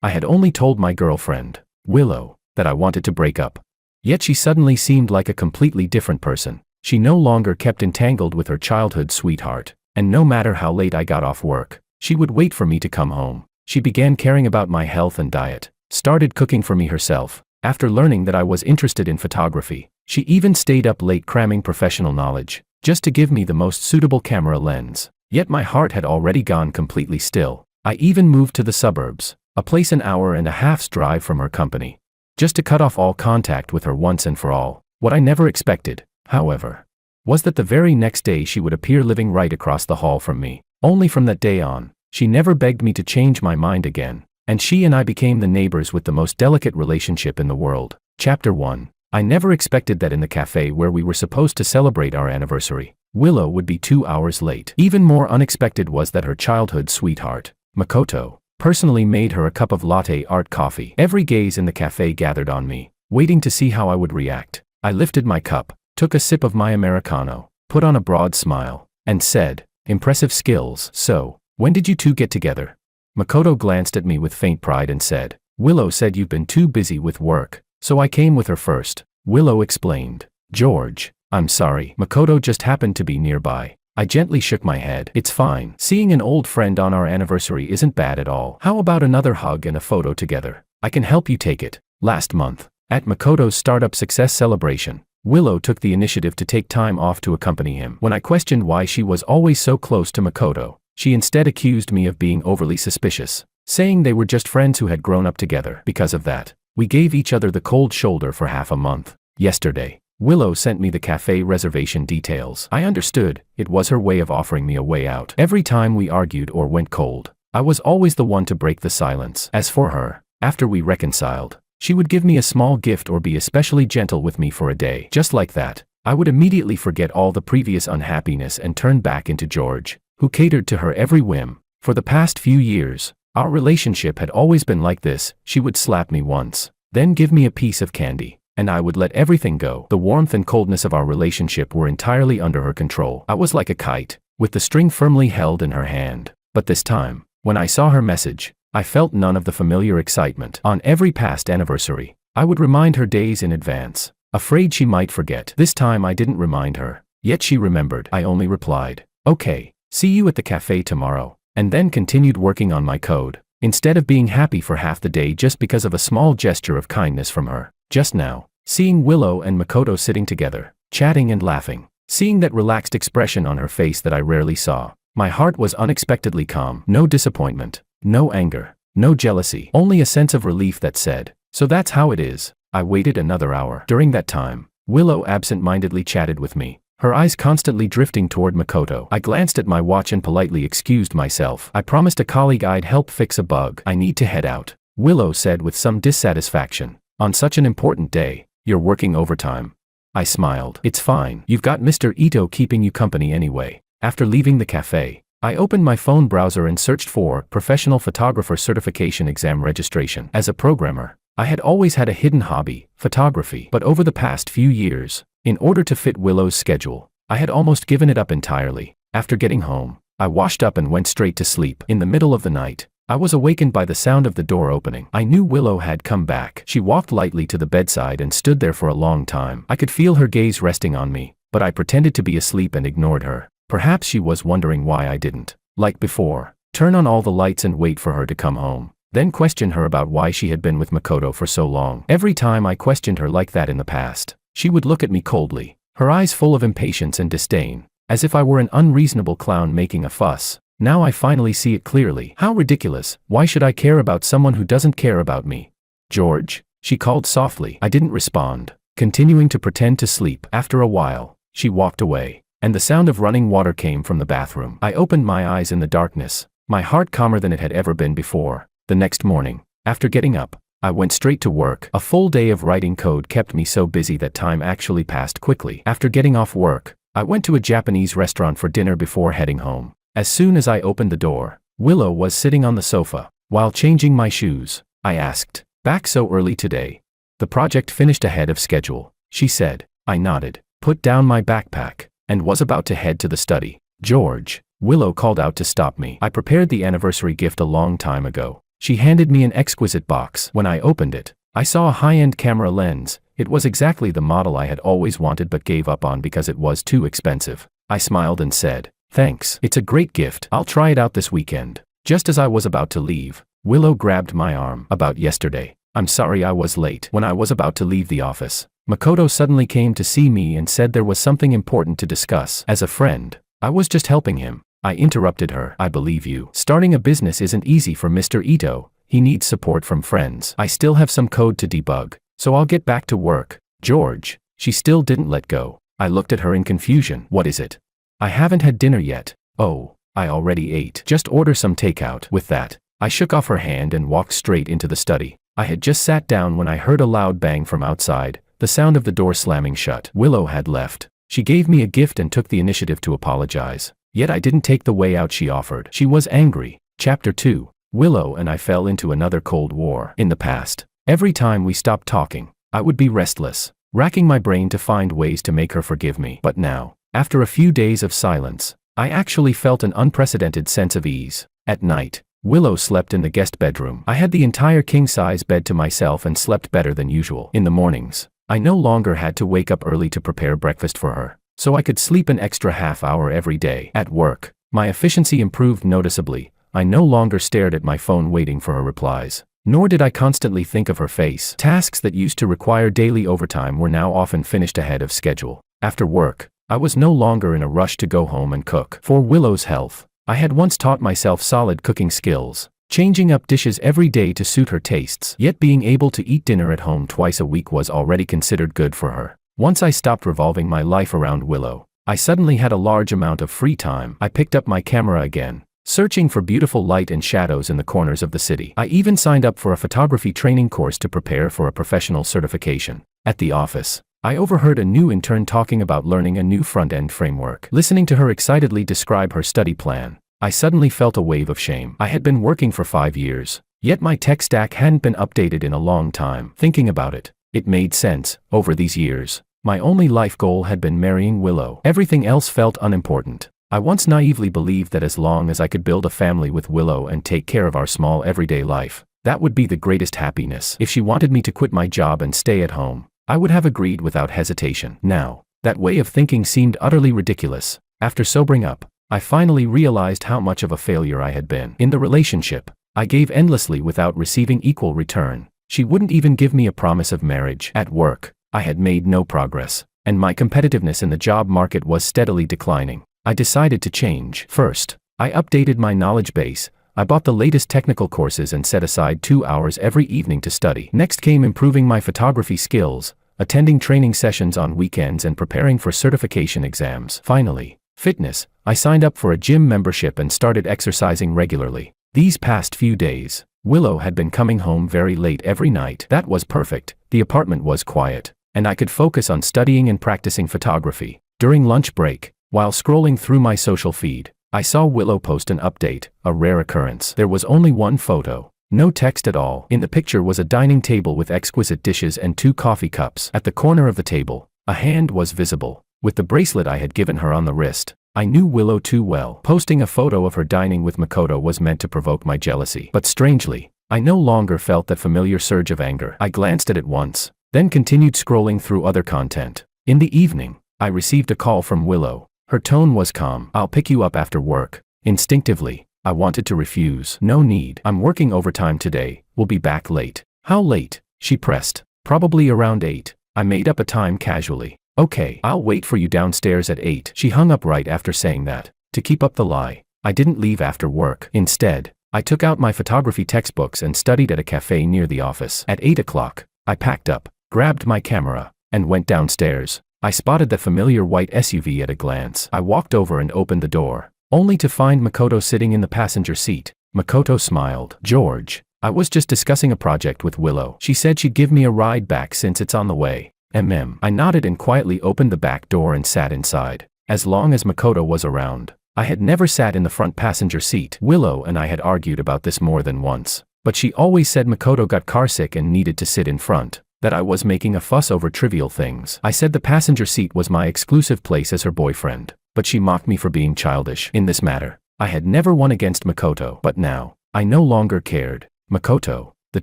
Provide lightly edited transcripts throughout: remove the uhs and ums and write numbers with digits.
I had only told my girlfriend, Willow, that I wanted to break up. Yet she suddenly seemed like a completely different person. She no longer kept entangled with her childhood sweetheart, and no matter how late I got off work, she would wait for me to come home. She began caring about my health and diet, started cooking for me herself. After learning that I was interested in photography, she even stayed up late cramming professional knowledge, just to give me the most suitable camera lens. Yet my heart had already gone completely still. I even moved to the suburbs, a place an hour and a half's drive from her company, just to cut off all contact with her once and for all. What I never expected, however, was that the very next day she would appear living right across the hall from me. Only from that day on, she never begged me to change my mind again, and she and I became the neighbors with the most delicate relationship in the world. Chapter 1. I never expected that in the cafe where we were supposed to celebrate our anniversary, Willow would be 2 hours late. Even more unexpected was that her childhood sweetheart, Makoto, personally made her a cup of latte art coffee. Every gaze in the cafe gathered on me, waiting to see how I would react. I lifted my cup, took a sip of my Americano, put on a broad smile, and said, "Impressive skills. So, when did you two get together?" Makoto glanced at me with faint pride and said, "Willow said you've been too busy with work, so I came with her first." Willow explained. "George, I'm sorry. Makoto just happened to be nearby." I gently shook my head. "It's fine. Seeing an old friend on our anniversary isn't bad at all. How about another hug and a photo together? I can help you take it." Last month, at Makoto's startup success celebration, Willow took the initiative to take time off to accompany him. When I questioned why she was always so close to Makoto, she instead accused me of being overly suspicious, saying they were just friends who had grown up together. Because of that, we gave each other the cold shoulder for half a month. Yesterday, Willow sent me the cafe reservation details. I understood, it was her way of offering me a way out. Every time we argued or went cold, I was always the one to break the silence. As for her, after we reconciled, she would give me a small gift or be especially gentle with me for a day. Just like that, I would immediately forget all the previous unhappiness and turn back into George, who catered to her every whim. For the past few years, our relationship had always been like this. She would slap me once, then give me a piece of candy, and I would let everything go. The warmth and coldness of our relationship were entirely under her control. I was like a kite, with the string firmly held in her hand. But this time, when I saw her message, I felt none of the familiar excitement. On every past anniversary, I would remind her days in advance, afraid she might forget. This time I didn't remind her, yet she remembered. I only replied, "Okay, see you at the cafe tomorrow," and then continued working on my code, instead of being happy for half the day just because of a small gesture of kindness from her. Just now, seeing Willow and Makoto sitting together, chatting and laughing, seeing that relaxed expression on her face that I rarely saw, my heart was unexpectedly calm. No disappointment, no anger, no jealousy, only a sense of relief that said, "So that's how it is." I waited another hour. During that time, Willow absent-mindedly chatted with me, her eyes constantly drifting toward Makoto. I glanced at my watch and politely excused myself. "I promised a colleague I'd help fix a bug. I need to head out," Willow said with some dissatisfaction. "On such an important day, you're working overtime." I smiled. "It's fine. You've got Mr. Ito keeping you company anyway." After leaving the cafe, I opened my phone browser and searched for Professional Photographer Certification Exam Registration. As a programmer, I had always had a hidden hobby, photography. But over the past few years, in order to fit Willow's schedule, I had almost given it up entirely. After getting home, I washed up and went straight to sleep. In the middle of the night, I was awakened by the sound of the door opening. I knew Willow had come back. She walked lightly to the bedside and stood there for a long time. I could feel her gaze resting on me, but I pretended to be asleep and ignored her. Perhaps she was wondering why I didn't, like before, turn on all the lights and wait for her to come home, then question her about why she had been with Makoto for so long. Every time I questioned her like that in the past, she would look at me coldly, her eyes full of impatience and disdain, as if I were an unreasonable clown making a fuss. Now I finally see it clearly. How ridiculous. Why should I care about someone who doesn't care about me? "George," she called softly. I didn't respond, continuing to pretend to sleep. After a while, she walked away, and the sound of running water came from the bathroom. I opened my eyes in the darkness, my heart calmer than it had ever been before. The next morning, after getting up, I went straight to work. A full day of writing code kept me so busy that time actually passed quickly. After getting off work, I went to a Japanese restaurant for dinner before heading home. As soon as I opened the door, Willow was sitting on the sofa. While changing my shoes, I asked, "Back so early today?" "The project finished ahead of schedule," she said. I nodded, put down my backpack, and was about to head to the study. "George," Willow called out to stop me. "I prepared the anniversary gift a long time ago. She handed me an exquisite box. When I opened it, I saw a high-end camera lens. It was exactly the model I had always wanted but gave up on because it was too expensive. I smiled and said, "Thanks, it's a great gift. I'll try it out this weekend." Just as I was about to leave, Willow grabbed my arm. "About yesterday. I'm sorry I was late." When I was about to leave the office, Makoto suddenly came to see me and said there was something important to discuss. As a friend, I was just helping him. I interrupted her. "I believe you. Starting a business isn't easy for Mr. Ito. He needs support from friends. I still have some code to debug, so I'll get back to work." "George." She still didn't let go. I looked at her in confusion. "What is it?" "I haven't had dinner yet." "Oh, I already ate. Just order some takeout." With that, I shook off her hand and walked straight into the study. I had just sat down when I heard a loud bang from outside, the sound of the door slamming shut. Willow had left. She gave me a gift and took the initiative to apologize. Yet I didn't take the way out she offered. She was angry. Chapter 2. Willow and I fell into another Cold War. In the past, every time we stopped talking, I would be restless, racking my brain to find ways to make her forgive me. But now, after a few days of silence, I actually felt an unprecedented sense of ease. At night, Willow slept in the guest bedroom. I had the entire king-size bed to myself and slept better than usual. In the mornings, I no longer had to wake up early to prepare breakfast for her, so I could sleep an extra half hour every day. At work, my efficiency improved noticeably. I no longer stared at my phone waiting for her replies, nor did I constantly think of her face. Tasks that used to require daily overtime were now often finished ahead of schedule. After work, I was no longer in a rush to go home and cook. For Willow's health, I had once taught myself solid cooking skills, changing up dishes every day to suit her tastes. Yet being able to eat dinner at home twice a week was already considered good for her. Once I stopped revolving my life around Willow, I suddenly had a large amount of free time. I picked up my camera again, searching for beautiful light and shadows in the corners of the city. I even signed up for a photography training course to prepare for a professional certification. At the office, I overheard a new intern talking about learning a new front-end framework. Listening to her excitedly describe her study plan, I suddenly felt a wave of shame. I had been working for 5 years, yet my tech stack hadn't been updated in a long time. Thinking about it, it made sense. Over these years, my only life goal had been marrying Willow. Everything else felt unimportant. I once naively believed that as long as I could build a family with Willow and take care of our small everyday life, that would be the greatest happiness. If she wanted me to quit my job and stay at home, I would have agreed without hesitation. Now, that way of thinking seemed utterly ridiculous. After sobering up, I finally realized how much of a failure I had been. In the relationship, I gave endlessly without receiving equal return. She wouldn't even give me a promise of marriage. At work, I had made no progress, and my competitiveness in the job market was steadily declining. I decided to change. First, I updated my knowledge base. I bought the latest technical courses and set aside 2 hours every evening to study. Next came improving my photography skills, attending training sessions on weekends and preparing for certification exams. Finally, fitness. I signed up for a gym membership and started exercising regularly. These past few days, Willow had been coming home very late every night. That was perfect. The apartment was quiet, and I could focus on studying and practicing photography. During lunch break, while scrolling through my social feed, I saw Willow post an update, a rare occurrence. There was only one photo, no text at all. In the picture was a dining table with exquisite dishes and 2 coffee cups. At the corner of the table, a hand was visible, with the bracelet I had given her on the wrist. I knew Willow too well. Posting a photo of her dining with Makoto was meant to provoke my jealousy. But strangely, I no longer felt that familiar surge of anger. I glanced at it once, then continued scrolling through other content. In the evening, I received a call from Willow. Her tone was calm. "I'll pick you up after work." Instinctively, I wanted to refuse. "No need. I'm working overtime today. We'll be back late." "How late?" she pressed. "Probably around 8. I made up a time casually. "Okay, I'll wait for you downstairs at 8. She hung up right after saying that. To keep up the lie, I didn't leave after work. Instead, I took out my photography textbooks and studied at a cafe near the office. At 8 o'clock, I packed up, grabbed my camera, and went downstairs. I spotted the familiar white SUV at a glance. I walked over and opened the door, only to find Makoto sitting in the passenger seat. Makoto smiled. "George, I was just discussing a project with Willow. She said she'd give me a ride back since it's on the way." I nodded and quietly opened the back door and sat inside. As long as Makoto was around, I had never sat in the front passenger seat. Willow and I had argued about this more than once, but she always said Makoto got carsick and needed to sit in front, that I was making a fuss over trivial things. I said the passenger seat was my exclusive place as her boyfriend, but she mocked me for being childish. In this matter, I had never won against Makoto, but now, I no longer cared. Makoto, the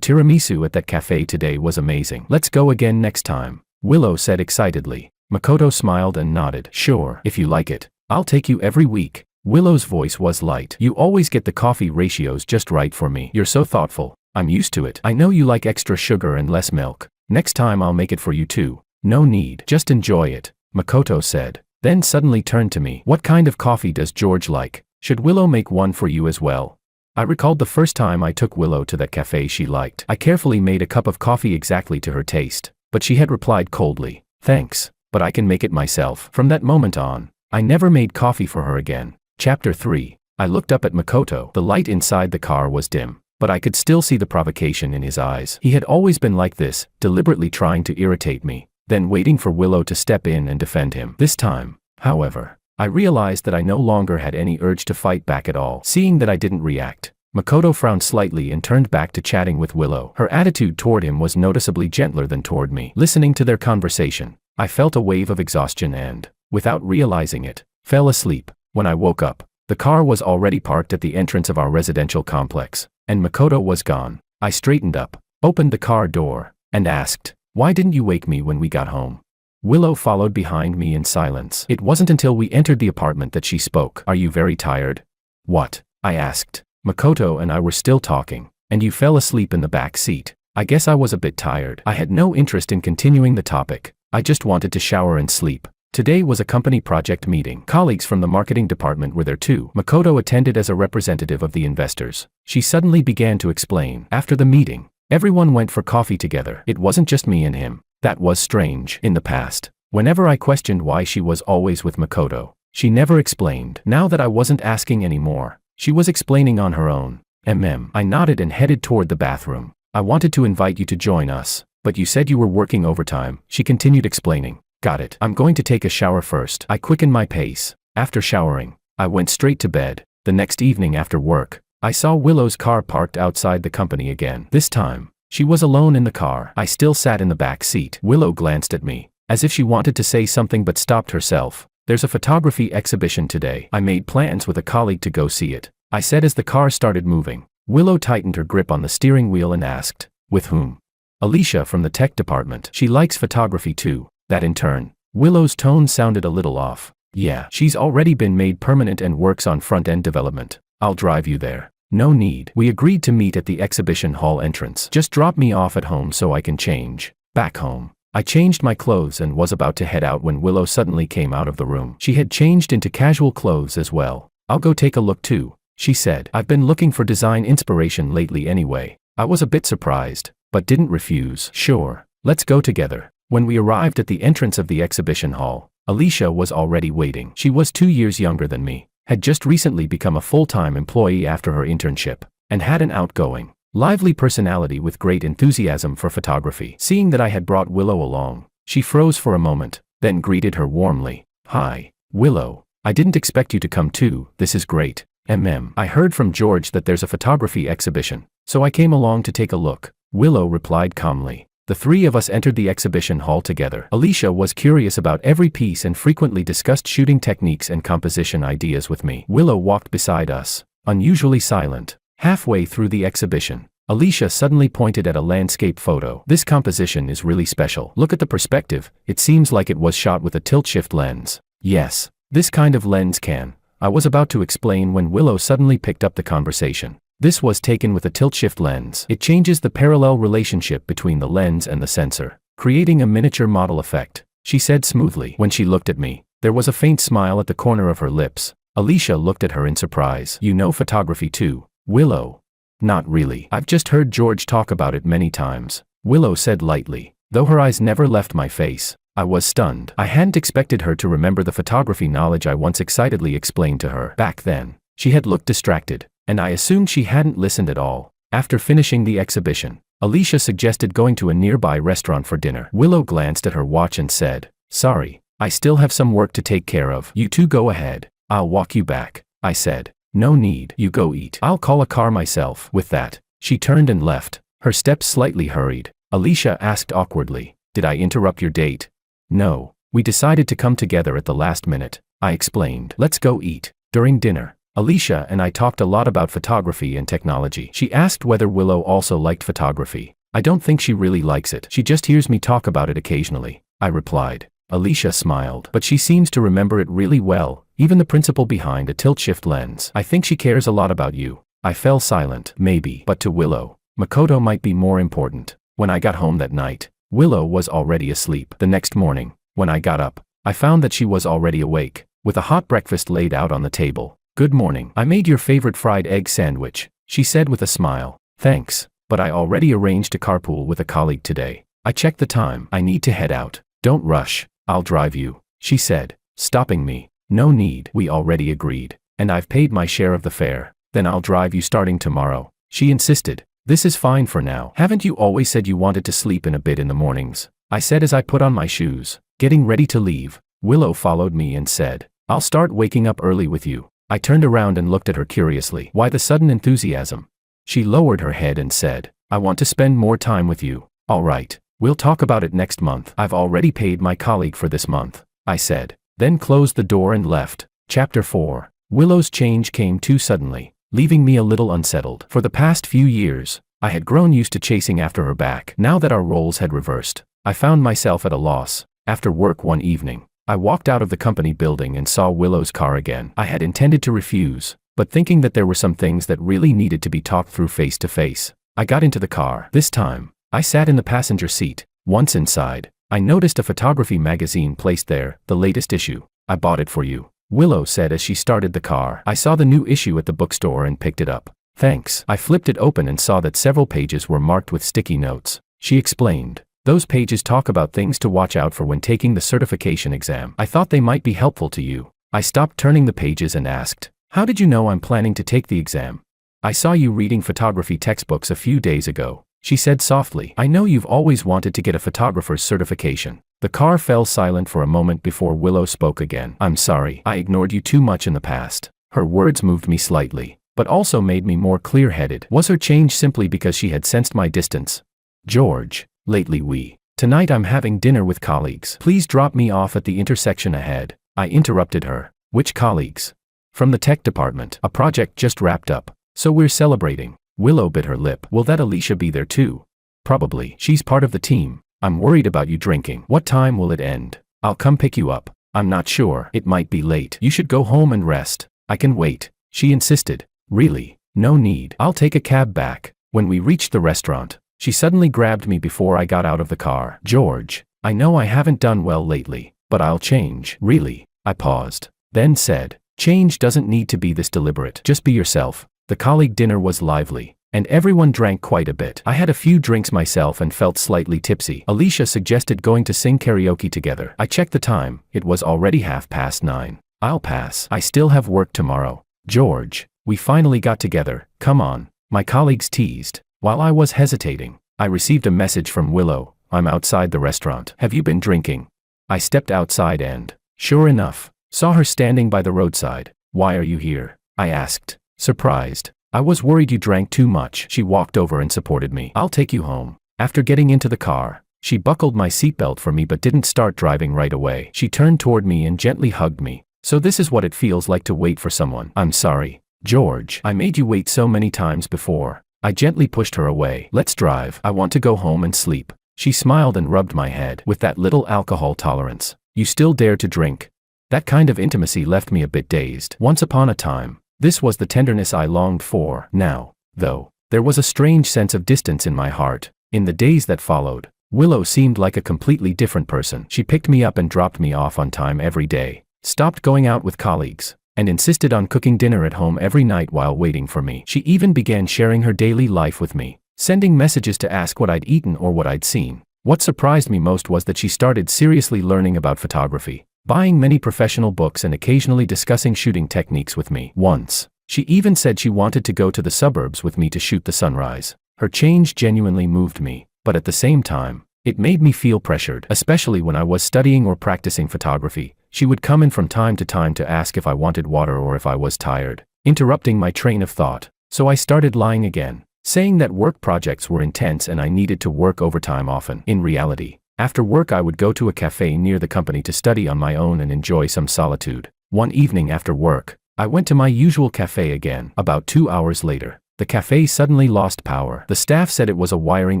tiramisu at that cafe today was amazing. Let's go again next time, Willow said excitedly. Makoto smiled and nodded. Sure, if you like it. I'll take you every week. Willow's voice was light. You always get the coffee ratios just right for me. You're so thoughtful. I'm used to it. I know you like extra sugar and less milk. Next time I'll make it for you too. No need. Just enjoy it, Makoto said. Then suddenly turned to me. What kind of coffee does George like? Should Willow make one for you as well? I recalled the first time I took Willow to that cafe she liked. I carefully made a cup of coffee exactly to her taste, but she had replied coldly, "Thanks, but I can make it myself." From that moment on, I never made coffee for her again. Chapter 3. I looked up at Makoto. The light inside the car was dim, but I could still see the provocation in his eyes. He had always been like this, deliberately trying to irritate me, then waiting for Willow to step in and defend him. This time, however, I realized that I no longer had any urge to fight back at all. Seeing that I didn't react, Makoto frowned slightly and turned back to chatting with Willow. Her attitude toward him was noticeably gentler than toward me. Listening to their conversation, I felt a wave of exhaustion and, without realizing it, fell asleep. When I woke up, the car was already parked at the entrance of our residential complex, and Makoto was gone. I straightened up, opened the car door, and asked, "Why didn't you wake me when we got home?" Willow followed behind me in silence. It wasn't until we entered the apartment that she spoke. "Are you very tired?" "What?" I asked. Makoto and I were still talking, and you fell asleep in the back seat. I guess I was a bit tired. I had no interest in continuing the topic. I just wanted to shower and sleep. Today was a company project meeting. Colleagues from the marketing department were there too. Makoto attended as a representative of the investors. She suddenly began to explain. After the meeting, everyone went for coffee together. It wasn't just me and him. That was strange. In the past, whenever I questioned why she was always with Makoto, she never explained. Now that I wasn't asking anymore, she was explaining on her own. I nodded and headed toward the bathroom. "I wanted to invite you to join us, but you said you were working overtime," she continued explaining. "Got it. I'm going to take a shower first." I quickened my pace. After showering, I went straight to bed. The next evening after work, I saw Willow's car parked outside the company again. This time, she was alone in the car. I still sat in the back seat. Willow glanced at me, as if she wanted to say something but stopped herself. "There's a photography exhibition today. I made plans with a colleague to go see it," I said as the car started moving. Willow tightened her grip on the steering wheel and asked, "With whom?" "Alicia from the tech department. She likes photography too." That in turn, Willow's tone sounded a little off. "Yeah, she's already been made permanent and works on front-end development. I'll drive you there." "No need." We agreed to meet at the exhibition hall entrance. "Just drop me off at home so I can change." Back home, I changed my clothes and was about to head out when Willow suddenly came out of the room. She had changed into casual clothes as well. "I'll go take a look too," she said. "I've been looking for design inspiration lately anyway." I was a bit surprised, but didn't refuse. "Sure, let's go together." When we arrived at the entrance of the exhibition hall, Alicia was already waiting. She was 2 years younger than me, had just recently become a full-time employee after her internship, and had an outgoing, lively personality with great enthusiasm for photography. Seeing that I had brought Willow along, she froze for a moment, then greeted her warmly. "Hi, Willow. I didn't expect you to come too. This is great. I heard from George that there's a photography exhibition, so I came along to take a look," Willow replied calmly. The three of us entered the exhibition hall together. Alicia was curious about every piece and frequently discussed shooting techniques and composition ideas with me. Willow walked beside us, unusually silent. Halfway through the exhibition, Alicia suddenly pointed at a landscape photo. "This composition is really special. Look at the perspective. It seems like it was shot with a tilt-shift lens." "Yes, this kind of lens can," I was about to explain when Willow suddenly picked up the conversation. "This was taken with a tilt-shift lens. It changes the parallel relationship between the lens and the sensor, creating a miniature model effect," she said smoothly. When she looked at me, there was a faint smile at the corner of her lips. Alicia looked at her in surprise. "You know photography too, Willow?" "Not really. I've just heard George talk about it many times," Willow said lightly, though her eyes never left my face. I was stunned. I hadn't expected her to remember the photography knowledge I once excitedly explained to her. Back then, she had looked distracted, and I assumed she hadn't listened at all. After finishing the exhibition, Alicia suggested going to a nearby restaurant for dinner. Willow glanced at her watch and said, "Sorry, I still have some work to take care of. You two go ahead. I'll walk you back," I said. "No need. You go eat. I'll call a car myself." With that, she turned and left, her steps slightly hurried. Alicia asked awkwardly, "Did I interrupt your date?" "No, we decided to come together at the last minute," I explained. "Let's go eat." During dinner, Alicia and I talked a lot about photography and technology. She asked whether Willow also liked photography. I don't think she really likes it. She just hears me talk about it occasionally, I replied. Alicia smiled. But she seems to remember it really well, even the principle behind a tilt-shift lens. I think she cares a lot about you. I fell silent. Maybe. But to Willow, Makoto might be more important. When I got home that night, Willow was already asleep. The next morning, when I got up, I found that she was already awake, with a hot breakfast laid out on the table. Good morning. I made your favorite fried egg sandwich, she said with a smile. Thanks, but I already arranged to carpool with a colleague today. I checked the time. I need to head out. Don't rush. I'll drive you, she said, stopping me. No need. We already agreed, and I've paid my share of the fare. Then I'll drive you starting tomorrow, she insisted. This is fine for now. Haven't you always said you wanted to sleep in a bit in the mornings? I said as I put on my shoes, getting ready to leave. Willow followed me and said, I'll start waking up early with you. I turned around and looked at her curiously. Why the sudden enthusiasm? She lowered her head and said, I want to spend more time with you. All right, we'll talk about it next month. I've already paid my colleague for this month, I said, then closed the door and left. Chapter 4. Willow's change came too suddenly, leaving me a little unsettled. For the past few years, I had grown used to chasing after her back. Now that our roles had reversed, I found myself at a loss. After work one evening, I walked out of the company building and saw Willow's car again. I had intended to refuse, but thinking that there were some things that really needed to be talked through face to face, I got into the car. This time, I sat in the passenger seat. Once inside, I noticed a photography magazine placed there, the latest issue. I bought it for you, Willow said as she started the car. I saw the new issue at the bookstore and picked it up. Thanks. I flipped it open and saw that several pages were marked with sticky notes. She explained, those pages talk about things to watch out for when taking the certification exam. I thought they might be helpful to you. I stopped turning the pages and asked, how did you know I'm planning to take the exam? I saw you reading photography textbooks a few days ago, she said softly. I know you've always wanted to get a photographer's certification. The car fell silent for a moment before Willow spoke again. I'm sorry, I ignored you too much in the past. Her words moved me slightly, but also made me more clear-headed. Was her change simply because she had sensed my distance? George, lately tonight I'm having dinner with colleagues. Please drop me off at the intersection ahead. I interrupted her. Which colleagues? From the tech department. A project just wrapped up, so we're celebrating. Willow bit her lip. Will that Alicia be there too? Probably. She's part of the team. I'm worried about you drinking. What time will it end? I'll come pick you up. I'm not sure. It might be late. You should go home and rest. I can wait, she insisted. Really? No need. I'll take a cab back. When we reached the restaurant, she suddenly grabbed me before I got out of the car. George, I know I haven't done well lately, but I'll change. Really? I paused, then said, change doesn't need to be this deliberate. Just be yourself. The colleague dinner was lively, and everyone drank quite a bit. I had a few drinks myself and felt slightly tipsy. Alicia suggested going to sing karaoke together. I checked the time. It was already 9:30. I'll pass. I still have work tomorrow. George, we finally got together. Come on, my colleagues teased. While I was hesitating, I received a message from Willow. I'm outside the restaurant. Have you been drinking? I stepped outside and, sure enough, saw her standing by the roadside. Why are you here? I asked, surprised. I was worried you drank too much. She walked over and supported me. I'll take you home. After getting into the car, she buckled my seatbelt for me but didn't start driving right away. She turned toward me and gently hugged me. So this is what it feels like to wait for someone. I'm sorry, George. I made you wait so many times before. I gently pushed her away. Let's drive. I want to go home and sleep. She smiled and rubbed my head. With that little alcohol tolerance, you still dare to drink? That kind of intimacy left me a bit dazed. Once upon a time, this was the tenderness I longed for. Now, though, there was a strange sense of distance in my heart. In the days that followed, Willow seemed like a completely different person. She picked me up and dropped me off on time every day, stopped going out with colleagues, and insisted on cooking dinner at home every night while waiting for me. She even began sharing her daily life with me, sending messages to ask what I'd eaten or what I'd seen. What surprised me most was that she started seriously learning about photography, buying many professional books and occasionally discussing shooting techniques with me. Once, she even said she wanted to go to the suburbs with me to shoot the sunrise. Her change genuinely moved me, but at the same time, it made me feel pressured. Especially when I was studying or practicing photography, she would come in from time to ask if I wanted water or if I was tired, interrupting my train of thought. So I started lying again, saying that work projects were intense and I needed to work overtime often. In reality, after work I would go to a cafe near the company to study on my own and enjoy some solitude. One evening after work, I went to my usual cafe again. About 2 hours later, the cafe suddenly lost power. The staff said it was a wiring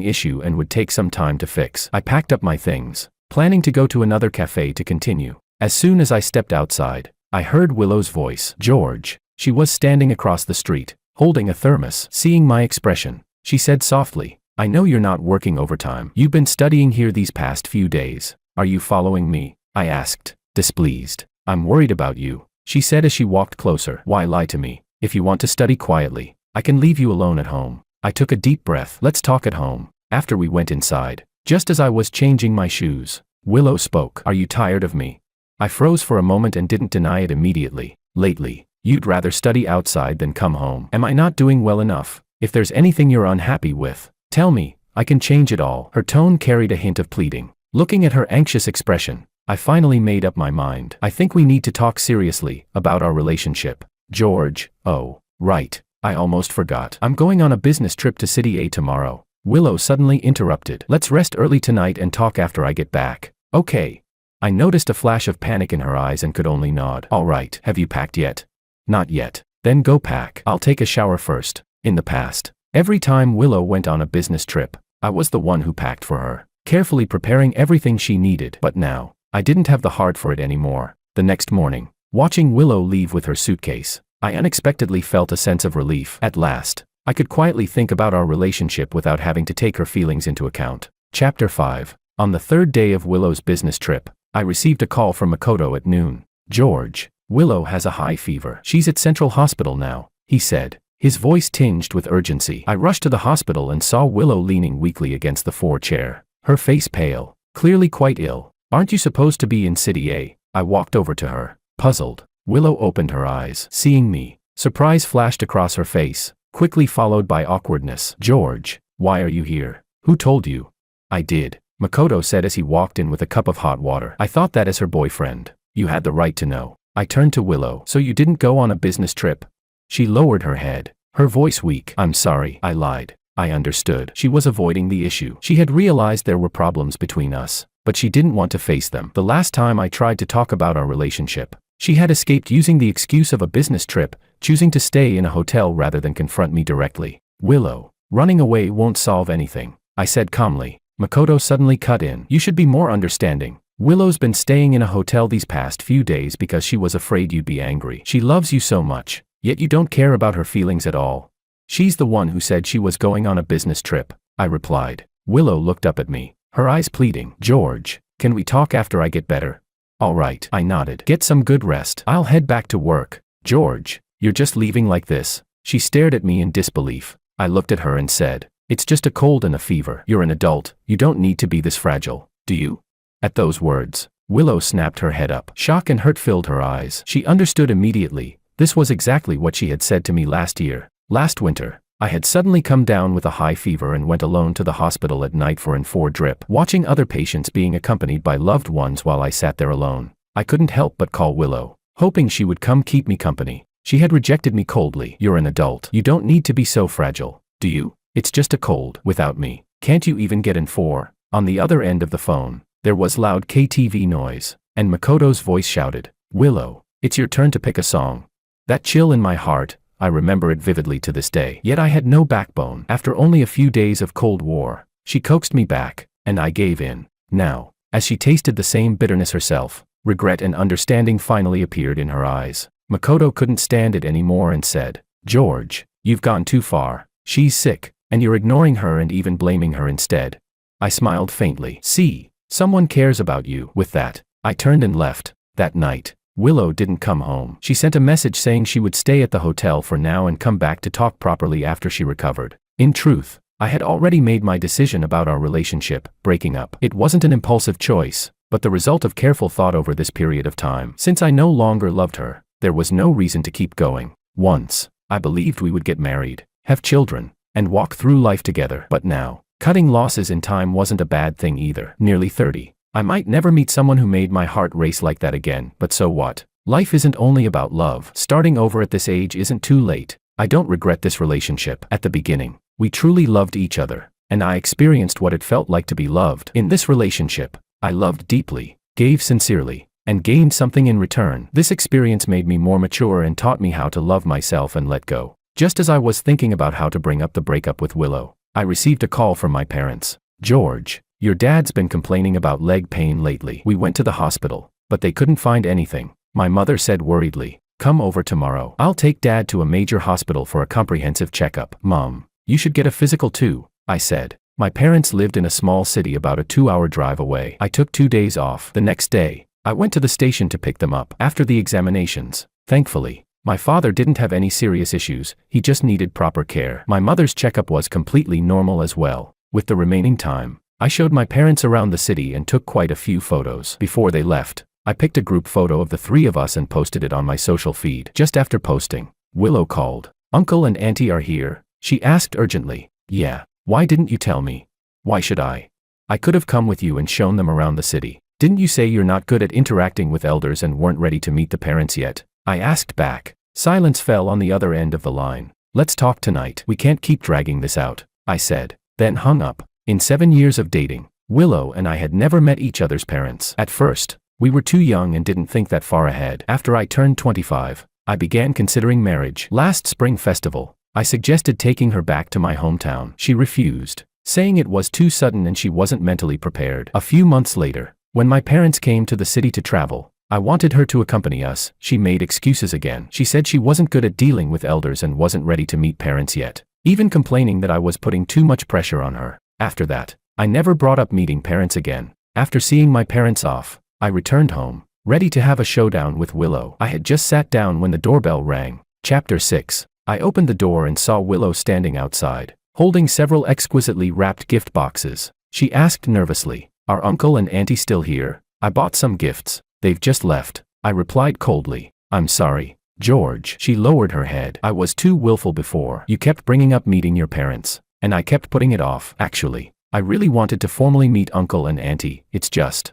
issue and would take some time to fix. I packed up my things, planning to go to another cafe to continue. As soon as I stepped outside, I heard Willow's voice. George. She was standing across the street, holding a thermos. Seeing my expression, she said softly, I know you're not working overtime. You've been studying here these past few days. Are you following me? I asked, displeased. I'm worried about you, she said as she walked closer. Why lie to me? If you want to study quietly, I can leave you alone at home. I took a deep breath. Let's talk at home. After we went inside, just as I was changing my shoes, Willow spoke. Are you tired of me? I froze for a moment and didn't deny it immediately. Lately, you'd rather study outside than come home. Am I not doing well enough? If there's anything you're unhappy with, tell me, I can change it all. Her tone carried a hint of pleading. Looking at her anxious expression, I finally made up my mind. I think we need to talk seriously about our relationship. George. Oh, right. I almost forgot. I'm going on a business trip to City A tomorrow. Willow suddenly interrupted. Let's rest early tonight and talk after I get back. Okay. I noticed a flash of panic in her eyes and could only nod. All right. Have you packed yet? Not yet. Then go pack. I'll take a shower first. In the past, every time Willow went on a business trip, I was the one who packed for her, carefully preparing everything she needed. But now, I didn't have the heart for it anymore. The next morning, watching Willow leave with her suitcase, I unexpectedly felt a sense of relief. At last, I could quietly think about our relationship without having to take her feelings into account. Chapter 5. On the third day of Willow's business trip, I received a call from Makoto at noon. George, Willow has a high fever. She's at Central Hospital now, he said, his voice tinged with urgency. I rushed to the hospital and saw Willow leaning weakly against the chair, her face pale, clearly quite ill. Aren't you supposed to be in City A? I walked over to her, puzzled. Willow opened her eyes. Seeing me, surprise flashed across her face, quickly followed by awkwardness. George, why are you here? Who told you? I did, Makoto said as he walked in with a cup of hot water. I thought that as her boyfriend, you had the right to know. I turned to Willow. So you didn't go on a business trip? She lowered her head, her voice weak. I'm sorry, I lied. I understood. She was avoiding the issue. She had realized there were problems between us, but she didn't want to face them. The last time I tried to talk about our relationship, she had escaped using the excuse of a business trip, choosing to stay in a hotel rather than confront me directly. Willow, running away won't solve anything, I said calmly. Makoto suddenly cut in. You should be more understanding. Willow's been staying in a hotel these past few days because she was afraid you'd be angry. She loves you so much, yet you don't care about her feelings at all. She's the one who said she was going on a business trip, I replied. Willow looked up at me, her eyes pleading. George, can we talk after I get better? All right, I nodded. Get some good rest. I'll head back to work. George, you're just leaving like this? She stared at me in disbelief. I looked at her and said, it's just a cold and a fever. You're an adult. You don't need to be this fragile, do you? At those words, Willow snapped her head up. Shock and hurt filled her eyes. She understood immediately. This was exactly what she had said to me last year. Last winter, I had suddenly come down with a high fever and went alone to the hospital at night for an 4 drip, watching other patients being accompanied by loved ones while I sat there alone. I couldn't help but call Willow, hoping she would come keep me company. She had rejected me coldly. You're an adult. You don't need to be so fragile, do you? It's just a cold. Without me, can't you even get in 4? On the other end of the phone, there was loud KTV noise, and Makoto's voice shouted, Willow, it's your turn to pick a song. That chill in my heart, I remember it vividly to this day. Yet I had no backbone. After only a few days of Cold War, she coaxed me back, and I gave in. Now, as she tasted the same bitterness herself, regret and understanding finally appeared in her eyes. Makoto couldn't stand it anymore and said, George, you've gone too far. She's sick, and you're ignoring her and even blaming her instead. I smiled faintly. See, someone cares about you. With that, I turned and left. That night, Willow didn't come home. She sent a message saying she would stay at the hotel for now and come back to talk properly after she recovered. In truth, I had already made my decision about our relationship, breaking up. It wasn't an impulsive choice, but the result of careful thought over this period of time. Since I no longer loved her, there was no reason to keep going. Once, I believed we would get married, have children, and walk through life together. But now, cutting losses in time wasn't a bad thing either. Nearly 30. I might never meet someone who made my heart race like that again, but so what? Life isn't only about love. Starting over at this age isn't too late. I don't regret this relationship. At the beginning, we truly loved each other, and I experienced what it felt like to be loved. In this relationship, I loved deeply, gave sincerely, and gained something in return. This experience made me more mature and taught me how to love myself and let go. Just as I was thinking about how to bring up the breakup with Willow, I received a call from my parents. "George, your dad's been complaining about leg pain lately. We went to the hospital, but they couldn't find anything." My mother said worriedly, "Come over tomorrow. I'll take Dad to a major hospital for a comprehensive checkup." "Mom, you should get a physical too," I said. My parents lived in a small city about a 2-hour drive away. I took 2 days off. The next day, I went to the station to pick them up. After the examinations, thankfully, my father didn't have any serious issues, he just needed proper care. My mother's checkup was completely normal as well. With the remaining time, I showed my parents around the city and took quite a few photos. Before they left, I picked a group photo of the 3 of us and posted it on my social feed. Just after posting, Willow called. "Uncle and Auntie are here?" she asked urgently. "Yeah. Why didn't you tell me?" "Why should I? I could have come with you and shown them around the city. Didn't you say you're not good at interacting with elders and weren't ready to meet the parents yet?" I asked back. Silence fell on the other end of the line. "Let's talk tonight. We can't keep dragging this out," I said, then hung up. In 7 years of dating, Willow and I had never met each other's parents. At first, we were too young and didn't think that far ahead. After I turned 25, I began considering marriage. Last spring festival, I suggested taking her back to my hometown. She refused, saying it was too sudden and she wasn't mentally prepared. A few months later, when my parents came to the city to travel, I wanted her to accompany us. She made excuses again. She said she wasn't good at dealing with elders and wasn't ready to meet parents yet, even complaining that I was putting too much pressure on her. After that, I never brought up meeting parents again. After seeing my parents off, I returned home, ready to have a showdown with Willow. I had just sat down when the doorbell rang. Chapter 6. I opened the door and saw Willow standing outside, holding several exquisitely wrapped gift boxes. She asked nervously, "Are Uncle and Auntie still here?" "I bought some gifts. They've just left," I replied coldly. "I'm sorry, George." She lowered her head. "I was too willful before. You kept bringing up meeting your parents, and I kept putting it off. Actually, I really wanted to formally meet Uncle and Auntie. It's just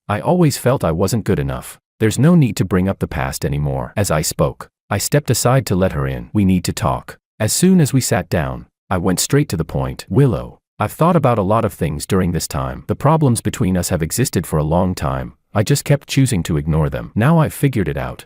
I always felt I wasn't good enough. There's no need to bring up the past anymore." As I spoke, I stepped aside to let her in. "We need to talk." As soon as we sat down, I went straight to the point. "Willow, I've thought about a lot of things during this time. The problems between us have existed for a long time. I just kept choosing to ignore them. Now I've figured it out.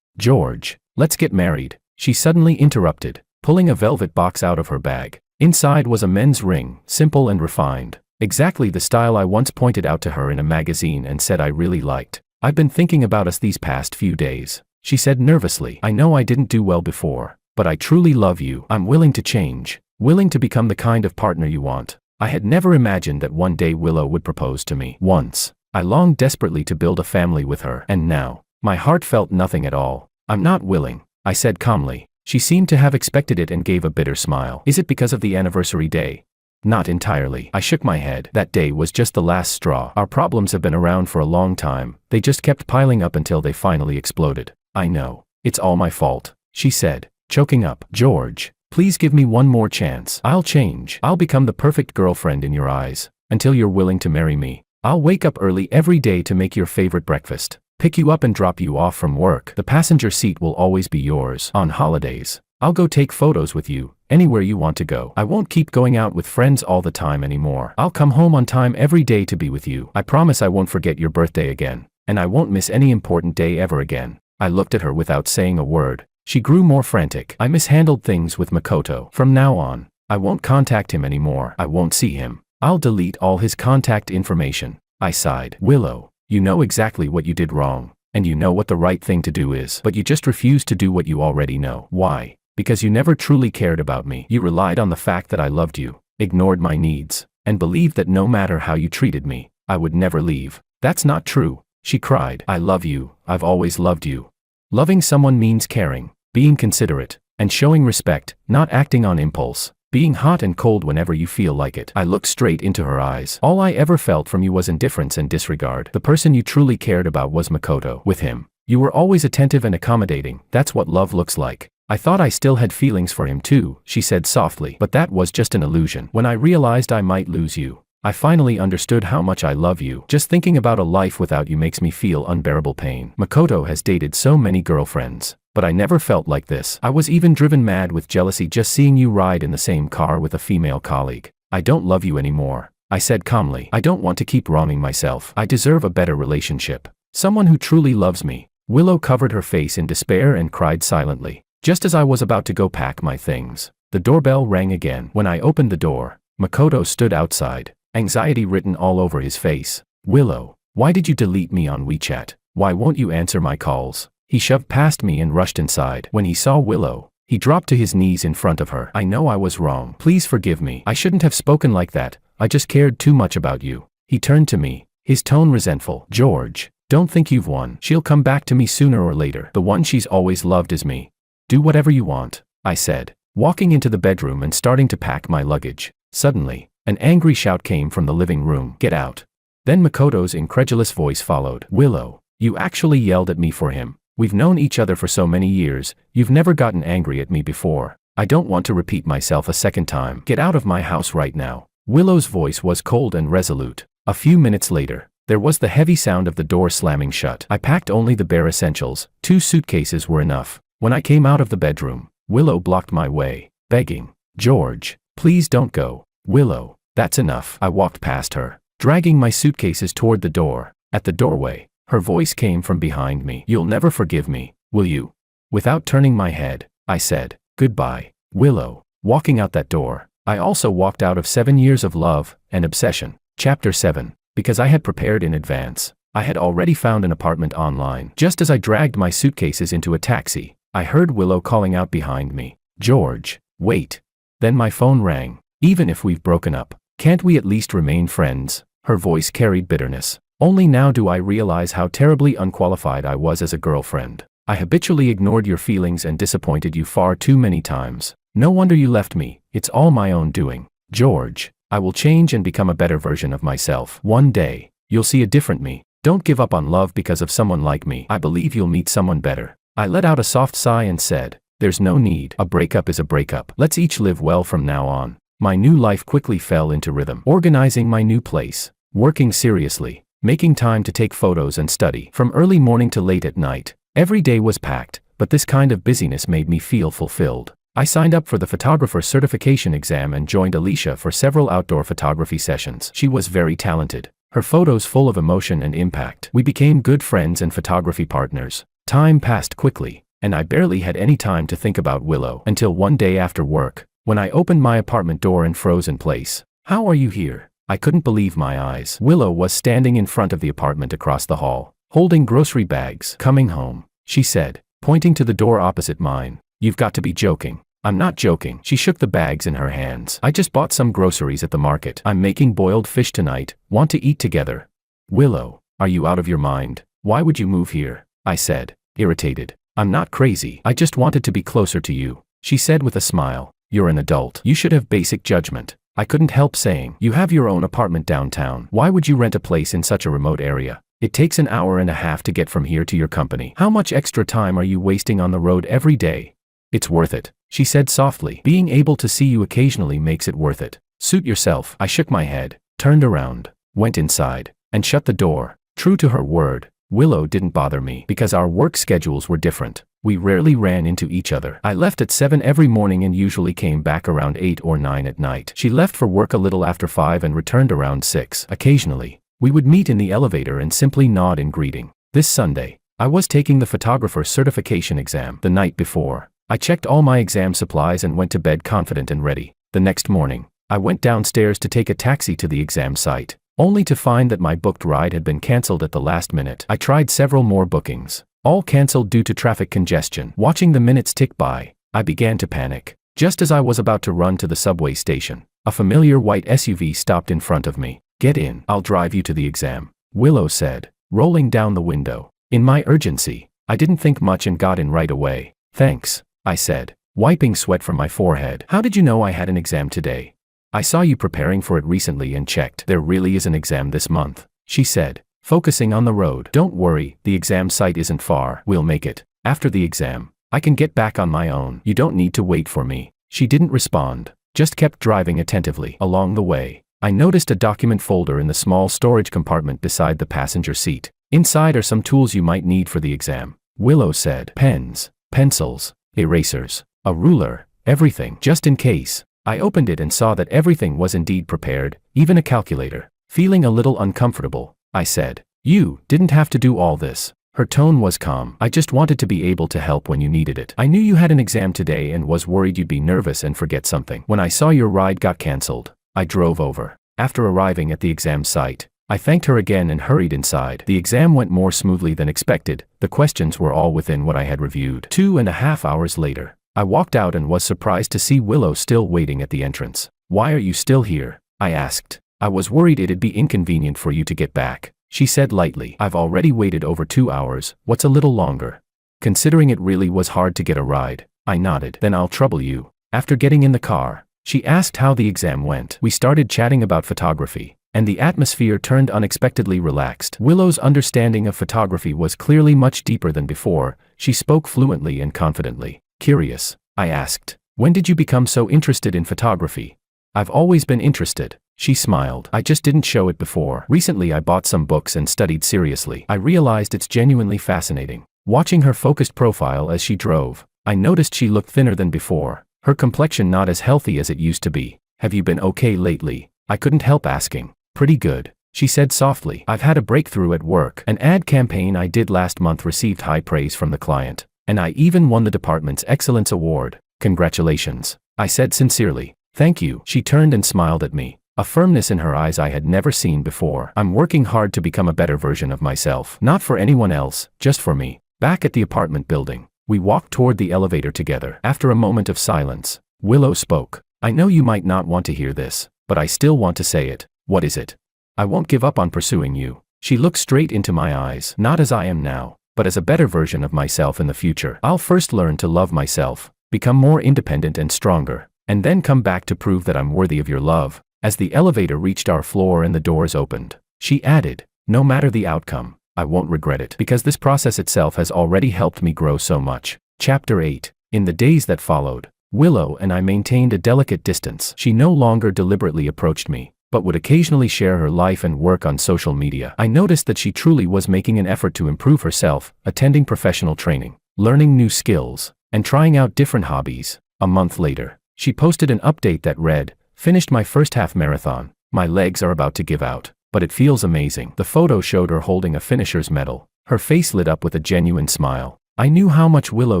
George, let's get married." She suddenly interrupted, pulling a velvet box out of her bag. Inside was a men's ring, simple and refined, exactly the style I once pointed out to her in a magazine and said I really liked. "I've been thinking about us these past few days," she said nervously. "I know I didn't do well before, but I truly love you. I'm willing to change, willing to become the kind of partner you want." I had never imagined that one day Willow would propose to me. Once, I longed desperately to build a family with her, and now, my heart felt nothing at all. "I'm not willing," I said calmly. She seemed to have expected it and gave a bitter smile. "Is it because of the anniversary day?" "Not entirely." I shook my head. "That day was just the last straw. Our problems have been around for a long time. They just kept piling up until they finally exploded." "I know. It's all my fault," she said, choking up. "George, please give me one more chance. I'll change. I'll become the perfect girlfriend in your eyes, until you're willing to marry me. I'll wake up early every day to make your favorite breakfast, pick you up and drop you off from work. The passenger seat will always be yours. On holidays, I'll go take photos with you, anywhere you want to go. I won't keep going out with friends all the time anymore. I'll come home on time every day to be with you. I promise I won't forget your birthday again, and I won't miss any important day ever again." I looked at her without saying a word. She grew more frantic. "I mishandled things with Makoto. From now on, I won't contact him anymore. I won't see him. I'll delete all his contact information." I sighed. "Willow, you know exactly what you did wrong, and you know what the right thing to do is, but you just refuse to do what you already know. Why? Because you never truly cared about me. You relied on the fact that I loved you, ignored my needs, and believed that no matter how you treated me, I would never leave." "That's not true," she cried. "I love you. I've always loved you." Loving someone means caring, being considerate, and showing respect, not acting on impulse, being hot and cold whenever you feel like it. I looked straight into her eyes. "All I ever felt from you was indifference and disregard. The person you truly cared about was Makoto. With him, you were always attentive and accommodating. That's what love looks like. I thought I still had feelings for him too," she said softly. "But that was just an illusion. When I realized I might lose you, I finally understood how much I love you. Just thinking about a life without you makes me feel unbearable pain. Makoto has dated so many girlfriends, but I never felt like this. I was even driven mad with jealousy just seeing you ride in the same car with a female colleague. I don't love you anymore," I said calmly. "I don't want to keep wronging myself. I deserve a better relationship, Someone who truly loves me. Willow covered her face in despair and cried silently. Just as I was about to go pack my things, the doorbell rang again. When I opened the door, Makoto stood outside, anxiety written all over his face. Willow, why did you delete me on WeChat? Why won't you answer my calls? He shoved past me and rushed inside. When he saw Willow, he dropped to his knees in front of her. I know I was wrong. Please forgive me. I shouldn't have spoken like that. I just cared too much about you. He turned to me, his tone resentful. George, don't think you've won. She'll come back to me sooner or later. The one she's always loved is me. Do whatever you want, I said, walking into the bedroom and starting to pack my luggage. Suddenly, an angry shout came from the living room. Get out. Then Makoto's incredulous voice followed. Willow, you actually yelled at me for him. We've known each other for so many years, you've never gotten angry at me before. I don't want to repeat myself a second time. Get out of my house right now. Willow's voice was cold and resolute. A few minutes later, there was the heavy sound of the door slamming shut. I packed only the bare essentials. 2 suitcases were enough. When I came out of the bedroom, Willow blocked my way, begging, George, please don't go. Willow, that's enough. I walked past her, dragging my suitcases toward the door. At the doorway, her voice came from behind me. You'll never forgive me, will you? Without turning my head, I said, goodbye, Willow. Walking out that door, I also walked out of 7 years of love and obsession. Chapter 7. Because I had prepared in advance, I had already found an apartment online. Just as I dragged my suitcases into a taxi, I heard Willow calling out behind me, George, wait. Then my phone rang. Even if we've broken up, can't we at least remain friends? Her voice carried bitterness. Only now do I realize how terribly unqualified I was as a girlfriend. I habitually ignored your feelings and disappointed you far too many times. No wonder you left me. It's all my own doing. George, I will change and become a better version of myself. One day, you'll see a different me. Don't give up on love because of someone like me. I believe you'll meet someone better. I let out a soft sigh and said, there's no need. A breakup is a breakup. Let's each live well from now on. My new life quickly fell into rhythm. Organizing my new place, working seriously, making time to take photos and study. From early morning to late at night, every day was packed, but this kind of busyness made me feel fulfilled. I signed up for the photographer certification exam and joined Alicia for several outdoor photography sessions. She was very talented, her photos full of emotion and impact. We became good friends and photography partners. Time passed quickly, and I barely had any time to think about Willow until one day after work, when I opened my apartment door and froze in place. How are you here? I couldn't believe my eyes. Willow was standing in front of the apartment across the hall, holding grocery bags. Coming home, she said, pointing to the door opposite mine. You've got to be joking. I'm not joking. She shook the bags in her hands. I just bought some groceries at the market. I'm making boiled fish tonight. Want to eat together? Willow, are you out of your mind? Why would you move here? I said, irritated. I'm not crazy. I just wanted to be closer to you, she said with a smile. You're an adult. You should have basic judgment. I couldn't help saying, you have your own apartment downtown. Why would you rent a place in such a remote area? It takes an hour and a half to get from here to your company. How much extra time are you wasting on the road every day? It's worth it, she said softly. Being able to see you occasionally makes it worth it. Suit yourself. I shook my head, turned around, went inside, and shut the door. True to her word, Willow didn't bother me because our work schedules were different. We rarely ran into each other. I left at 7 every morning and usually came back around 8 or 9 at night. She left for work a little after 5 and returned around 6. Occasionally, we would meet in the elevator and simply nod in greeting. This Sunday, I was taking the photographer certification exam. The night before, I checked all my exam supplies and went to bed confident and ready. The next morning, I went downstairs to take a taxi to the exam site, only to find that my booked ride had been cancelled at the last minute. I tried several more bookings, all cancelled due to traffic congestion. Watching the minutes tick by, I began to panic. Just as I was about to run to the subway station, a familiar white SUV stopped in front of me. Get in, I'll drive you to the exam, Willow said, rolling down the window. In my urgency, I didn't think much and got in right away. Thanks, I said, wiping sweat from my forehead. How did you know I had an exam today? I saw you preparing for it recently and checked. There really is an exam this month, she said, focusing on the road. Don't worry, the exam site isn't far. We'll make it. After the exam, I can get back on my own. You don't need to wait for me. She didn't respond, just kept driving attentively. Along the way, I noticed a document folder in the small storage compartment beside the passenger seat. Inside are some tools you might need for the exam, Willow said. Pens, pencils, erasers, a ruler, everything, just in case. I opened it and saw that everything was indeed prepared, even a calculator. Feeling a little uncomfortable, I said, You didn't have to do all this. Her tone was calm. I just wanted to be able to help when you needed it. I knew you had an exam today and was worried you'd be nervous and forget something. When I saw your ride got cancelled, I drove over. After arriving at the exam site, I thanked her again and hurried inside. The exam went more smoothly than expected. The questions were all within what I had reviewed. 2.5 hours later, I walked out and was surprised to see Willow still waiting at the entrance. Why are you still here? I asked. I was worried it'd be inconvenient for you to get back. She said lightly. I've already waited over 2 hours. What's a little longer? Considering it really was hard to get a ride. I nodded. Then I'll trouble you. After getting in the car, she asked how the exam went. We started chatting about photography, and the atmosphere turned unexpectedly relaxed. Willow's understanding of photography was clearly much deeper than before. She spoke fluently and confidently. Curious, I asked. When did you become so interested in photography? I've always been interested. She smiled. I just didn't show it before. Recently I bought some books and studied seriously. I realized it's genuinely fascinating. Watching her focused profile as she drove, I noticed she looked thinner than before. Her complexion not as healthy as it used to be. Have you been okay lately? I couldn't help asking. Pretty good, she said softly. I've had a breakthrough at work. An ad campaign I did last month received high praise from the client, and I even won the department's Excellence Award. Congratulations, I said sincerely. Thank you. She turned and smiled at me, a firmness in her eyes I had never seen before. I'm working hard to become a better version of myself. Not for anyone else, just for me. Back at the apartment building, we walked toward the elevator together. After a moment of silence, Willow spoke. I know you might not want to hear this, but I still want to say it. What is it? I won't give up on pursuing you. She looked straight into my eyes. Not as I am now, but as a better version of myself in the future. I'll first learn to love myself, become more independent and stronger, and then come back to prove that I'm worthy of your love. As the elevator reached our floor and the doors opened, she added, no matter the outcome, I won't regret it, because this process itself has already helped me grow so much. Chapter 8. In the days that followed, Willow and I maintained a delicate distance. She no longer deliberately approached me, but would occasionally share her life and work on social media. I noticed that she truly was making an effort to improve herself, attending professional training, learning new skills, and trying out different hobbies. A month later, she posted an update that read, finished my first half marathon. My legs are about to give out, but it feels amazing. The photo showed her holding a finisher's medal. Her face lit up with a genuine smile. I knew how much Willow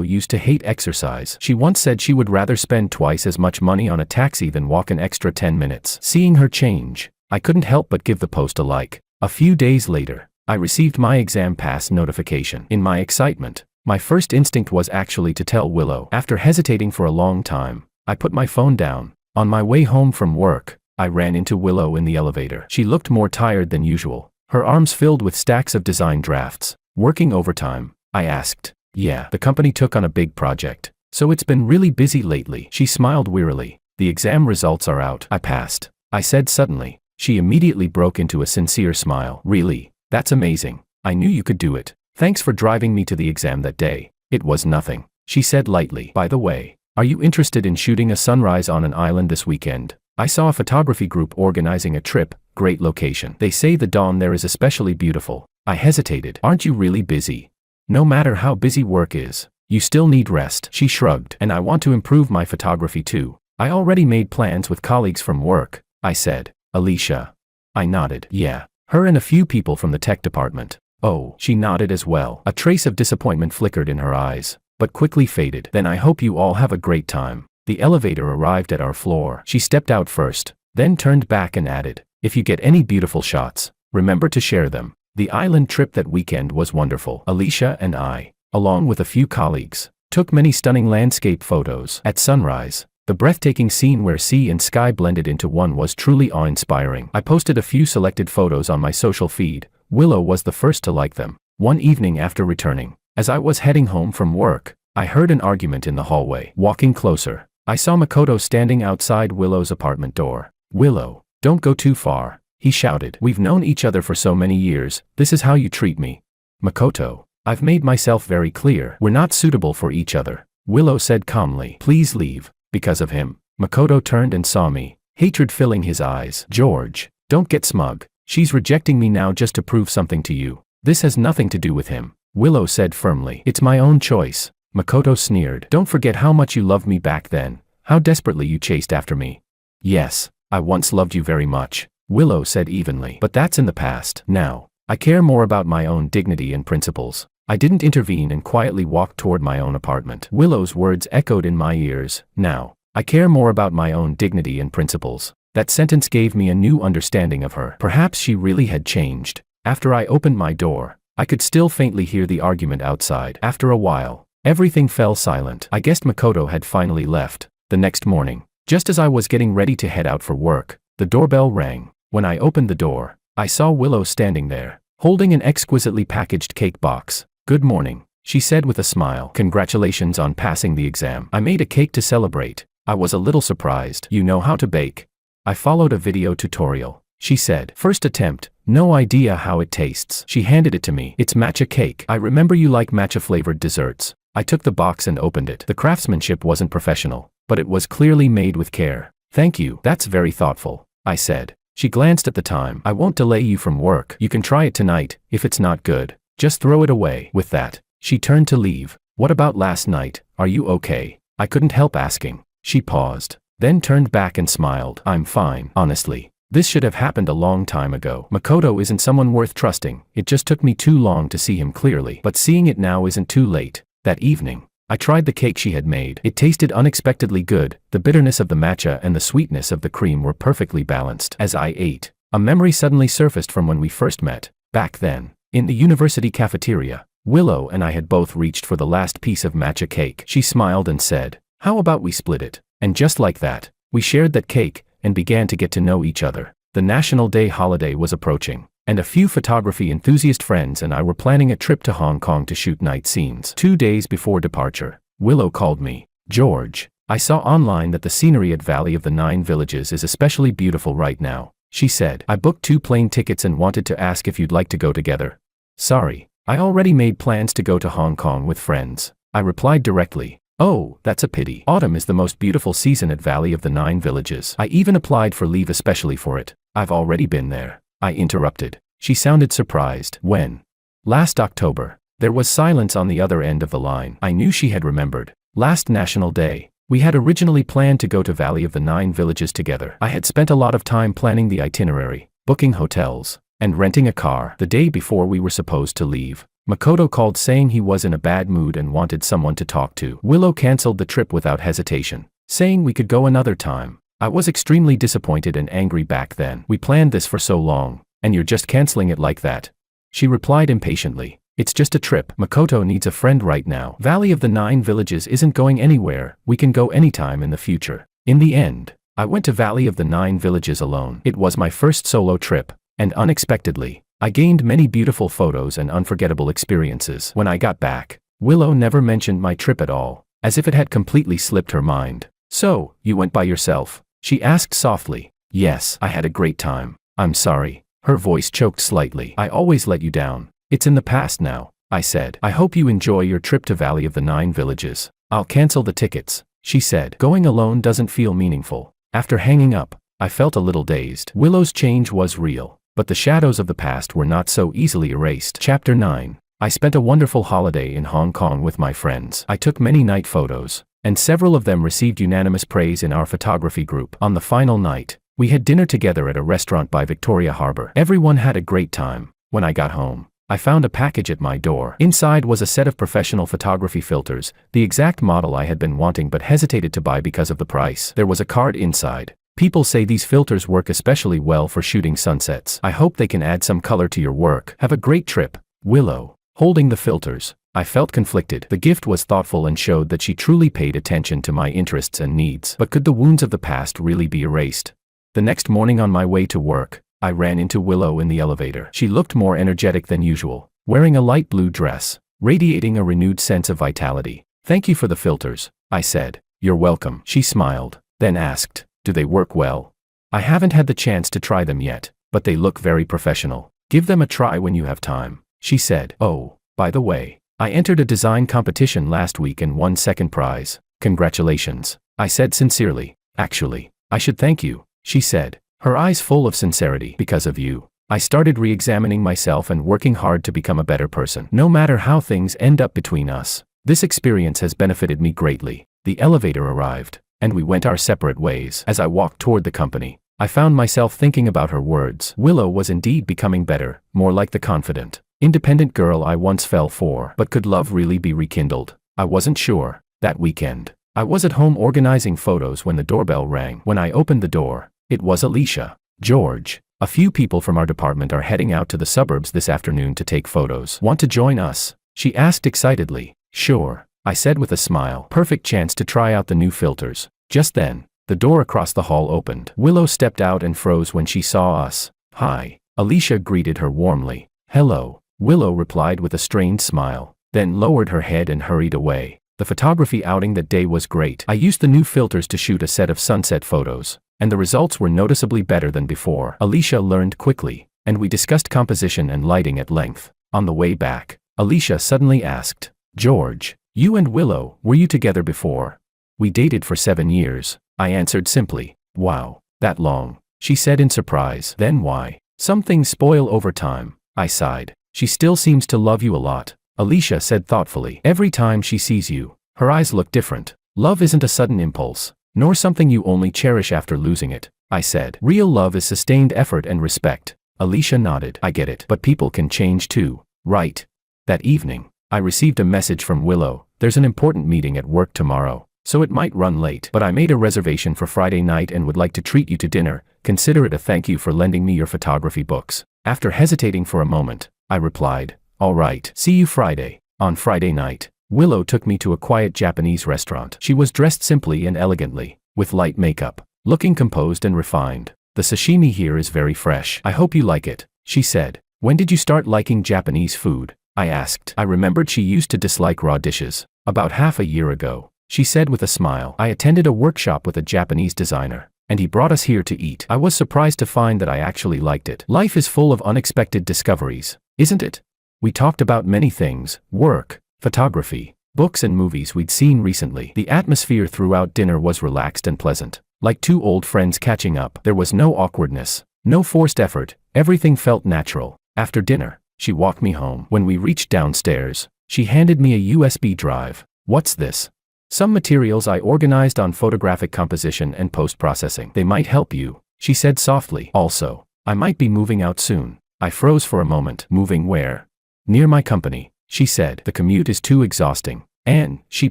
used to hate exercise. She once said she would rather spend twice as much money on a taxi than walk an extra 10 minutes. Seeing her change, I couldn't help but give the post a like. A few days later, I received my exam pass notification. In my excitement, my first instinct was actually to tell Willow. After hesitating for a long time, I put my phone down. On my way home from work, I ran into Willow in the elevator. She looked more tired than usual, her arms filled with stacks of design drafts. Working overtime? I asked. Yeah, the company took on a big project, so it's been really busy lately. She smiled wearily. The exam results are out. I passed, I said suddenly. She immediately broke into a sincere smile. Really? That's amazing. I knew you could do it. Thanks for driving me to the exam that day. It was nothing, she said lightly. By the way, are you interested in shooting a sunrise on an island this weekend? I saw a photography group organizing a trip. Great location. They say the dawn there is especially beautiful. I hesitated. Aren't you really busy? No matter how busy work is, you still need rest. She shrugged. And I want to improve my photography too. I already made plans with colleagues from work, I said. Alicia. I nodded. Yeah, her and a few people from the tech department. Oh, she nodded as well. A trace of disappointment flickered in her eyes, but quickly faded. Then I hope you all have a great time. The elevator arrived at our floor. She stepped out first, then turned back and added, if you get any beautiful shots, remember to share them. The island trip that weekend was wonderful. Alicia and I, along with a few colleagues, took many stunning landscape photos. At sunrise, the breathtaking scene where sea and sky blended into one was truly awe-inspiring. I posted a few selected photos on my social feed. Willow was the first to like them. One evening after returning, as I was heading home from work, I heard an argument in the hallway. Walking closer, I saw Makoto standing outside Willow's apartment door. Willow, don't go too far, he shouted. We've known each other for so many years. This is how you treat me. Makoto, I've made myself very clear. We're not suitable for each other, Willow said calmly. Please leave. Because of him. Makoto turned and saw me, hatred filling his eyes. George, don't get smug. She's rejecting me now just to prove something to you. This has nothing to do with him, Willow said firmly. It's my own choice. Makoto sneered. Don't forget how much you loved me back then, how desperately you chased after me. Yes, I once loved you very much, Willow said evenly. But that's in the past. Now, I care more about my own dignity and principles. I didn't intervene and quietly walked toward my own apartment. Willow's words echoed in my ears. Now, I care more about my own dignity and principles. That sentence gave me a new understanding of her. Perhaps she really had changed. After I opened my door, I could still faintly hear the argument outside. After a while, everything fell silent. I guessed Makoto had finally left. The next morning, just as I was getting ready to head out for work, the doorbell rang. When I opened the door, I saw Willow standing there, holding an exquisitely packaged cake box. "Good morning," she said with a smile. "Congratulations on passing the exam. I made a cake to celebrate." I was a little surprised. "You know how to bake?" I followed a video tutorial, she said. "First attempt, no idea how it tastes." She handed it to me. "It's matcha cake. I remember you like matcha-flavored desserts." I took the box and opened it. The craftsmanship wasn't professional, but it was clearly made with care. "Thank you. That's very thoughtful," I said. She glanced at the time. "I won't delay you from work. You can try it tonight. If it's not good, just throw it away." With that, she turned to leave. "What about last night? Are you okay?" I couldn't help asking. She paused, then turned back and smiled. "I'm fine, honestly. This should have happened a long time ago. Makoto isn't someone worth trusting. It just took me too long to see him clearly. But seeing it now isn't too late." That evening, I tried the cake she had made. It tasted unexpectedly good. The bitterness of the matcha and the sweetness of the cream were perfectly balanced. As I ate, a memory suddenly surfaced from when we first met. Back then, in the university cafeteria, Willow and I had both reached for the last piece of matcha cake. She smiled and said, "How about we split it?" And just like that, we shared that cake and began to get to know each other. The National Day holiday was approaching, and a few photography enthusiast friends and I were planning a trip to Hong Kong to shoot night scenes. 2 days before departure, Willow called me. "George, I saw online that the scenery at Valley of the Nine Villages is especially beautiful right now," she said. "I booked 2 plane tickets and wanted to ask if you'd like to go together." "Sorry, I already made plans to go to Hong Kong with friends," I replied directly. "Oh, that's a pity. Autumn is the most beautiful season at Valley of the Nine Villages. I even applied for leave especially for it." "I've already been there," I interrupted. She sounded surprised. "When?" "Last October." There was silence on the other end of the line. I knew she had remembered. "Last National Day. We had originally planned to go to Valley of the Nine Villages together. I had spent a lot of time planning the itinerary, booking hotels, and renting a car. The day before we were supposed to leave, Makoto called saying he was in a bad mood and wanted someone to talk to. Willow canceled the trip without hesitation, saying we could go another time. I was extremely disappointed and angry back then. "We planned this for so long, and you're just canceling it like that?" She replied impatiently. "It's just a trip. Makoto needs a friend right now. Valley of the Nine Villages isn't going anywhere. We can go anytime in the future." In the end, I went to Valley of the Nine Villages alone. It was my first solo trip, and unexpectedly, I gained many beautiful photos and unforgettable experiences. When I got back, Willow never mentioned my trip at all, as if it had completely slipped her mind. "So, you went by yourself?" she asked softly. "Yes, I had a great time. I'm sorry." Her voice choked slightly. "I always let you down." "It's in the past now," I said. "I hope you enjoy your trip to Valley of the Nine Villages. I'll cancel the tickets," she said. Going alone doesn't feel meaningful. After hanging up, I felt a little dazed. Willow's change was real, but the shadows of the past were not so easily erased. Chapter 9. I spent a wonderful holiday in Hong Kong with my friends. I took many night photos, and several of them received unanimous praise in our photography group. On the final night, we had dinner together at a restaurant by Victoria Harbour. Everyone had a great time. When I got home, I found a package at my door. Inside was a set of professional photography filters, the exact model I had been wanting but hesitated to buy because of the price. There was a card inside. "People say these filters work especially well for shooting sunsets. I hope they can add some color to your work. Have a great trip, Willow." Holding the filters, I felt conflicted. The gift was thoughtful and showed that she truly paid attention to my interests and needs. But could the wounds of the past really be erased? The next morning on my way to work, I ran into Willow in the elevator. She looked more energetic than usual, wearing a light blue dress, radiating a renewed sense of vitality. "Thank you for the filters," I said. "You're welcome." She smiled, then asked, "Do they work well?" "I haven't had the chance to try them yet, but they look very professional." "Give them a try when you have time," she said. "Oh, by the way, I entered a design competition last week and won second prize." "Congratulations," I said sincerely. "Actually, I should thank you," she said, her eyes full of sincerity. "Because of you, I started re-examining myself and working hard to become a better person. No matter how things end up between us, this experience has benefited me greatly." The elevator arrived, and we went our separate ways. As I walked toward the company, I found myself thinking about her words. Willow was indeed becoming better, more like the confident, independent girl I once fell for. But could love really be rekindled? I wasn't sure. That weekend, I was at home organizing photos when the doorbell rang. When I opened the door, it was Alicia. George, a few people from our department are heading out to the suburbs this afternoon to take photos. Want to join us? She asked excitedly. Sure, I said with a smile. Perfect chance to try out the new filters. Just then, the door across the hall opened. Willow stepped out and froze when she saw us. Hi, Alicia greeted her warmly. Hello, Willow replied with a strained smile, then lowered her head and hurried away. The photography outing that day was great. I used the new filters to shoot a set of sunset photos, and the results were noticeably better than before. Alicia learned quickly, and we discussed composition and lighting at length. On the way back, Alicia suddenly asked, George, you and Willow, were you together before? We dated for 7 years, I answered simply. Wow, that long, she said in surprise. Then why? Some things spoil over time, I sighed. She still seems to love you a lot, Alicia said thoughtfully. Every time she sees you, her eyes look different. Love isn't a sudden impulse, nor something you only cherish after losing it, I said. Real love is sustained effort and respect. Alicia nodded. I get it. But people can change too, right? That evening, I received a message from Willow. There's an important meeting at work tomorrow, so it might run late. But I made a reservation for Friday night and would like to treat you to dinner. Consider it a thank you for lending me your photography books. After hesitating for a moment, I replied, all right, see you Friday. On Friday night, Willow took me to a quiet Japanese restaurant. She was dressed simply and elegantly, with light makeup, looking composed and refined. The sashimi here is very fresh. I hope you like it, she said. When did you start liking Japanese food? I asked. I remembered she used to dislike raw dishes. About half a year ago, she said with a smile. I attended a workshop with a Japanese designer, and he brought us here to eat. I was surprised to find that I actually liked it. Life is full of unexpected discoveries, isn't it? We talked about many things: work, photography, books and movies we'd seen recently. The atmosphere throughout dinner was relaxed and pleasant, like two old friends catching up. There was no awkwardness, no forced effort, everything felt natural. After dinner, she walked me home. When we reached downstairs, she handed me a USB drive. What's this? Some materials I organized on photographic composition and post-processing. They might help you, she said softly. Also, I might be moving out soon. I froze for a moment. Moving where? Near my company, she said. The commute is too exhausting. And, she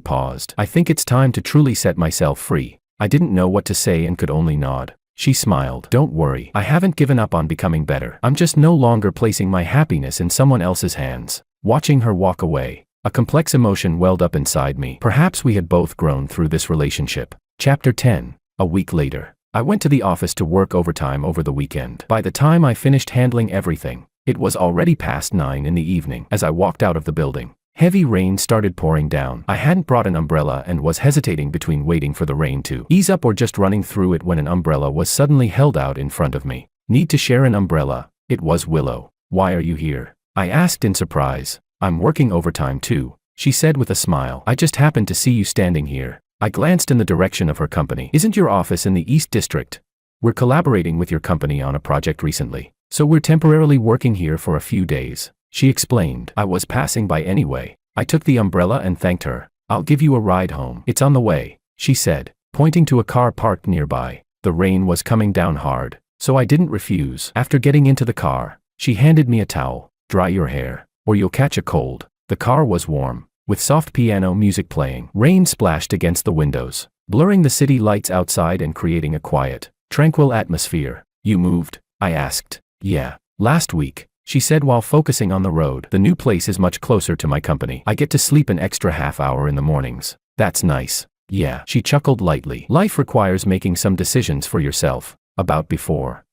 paused. I think it's time to truly set myself free. I didn't know what to say and could only nod. She smiled. Don't worry, I haven't given up on becoming better. I'm just no longer placing my happiness in someone else's hands. Watching her walk away, a complex emotion welled up inside me. Perhaps we had both grown through this relationship. Chapter 10. A week later, I went to the office to work overtime over the weekend. By the time I finished handling everything, it was already past 9 in the evening. As I walked out of the building, heavy rain started pouring down. I hadn't brought an umbrella and was hesitating between waiting for the rain to ease up or just running through it when an umbrella was suddenly held out in front of me. Need to share an umbrella? It was Willow. Why are you here? I asked in surprise. I'm working overtime too, she said with a smile. I just happened to see you standing here. I glanced in the direction of her company. Isn't your office in the East District? We're collaborating with your company on a project recently, so we're temporarily working here for a few days, she explained. I was passing by anyway. I took the umbrella and thanked her. I'll give you a ride home. It's on the way, she said, pointing to a car parked nearby. The rain was coming down hard, so I didn't refuse. After getting into the car, she handed me a towel. Dry your hair, or you'll catch a cold. The car was warm, with soft piano music playing. Rain splashed against the windows, blurring the city lights outside and creating a quiet, tranquil atmosphere. You moved? I asked. Yeah, last week, she said while focusing on the road. The new place is much closer to my company. I get to sleep an extra half hour in the mornings. That's nice. Yeah, she chuckled lightly. Life requires making some decisions for yourself. About before.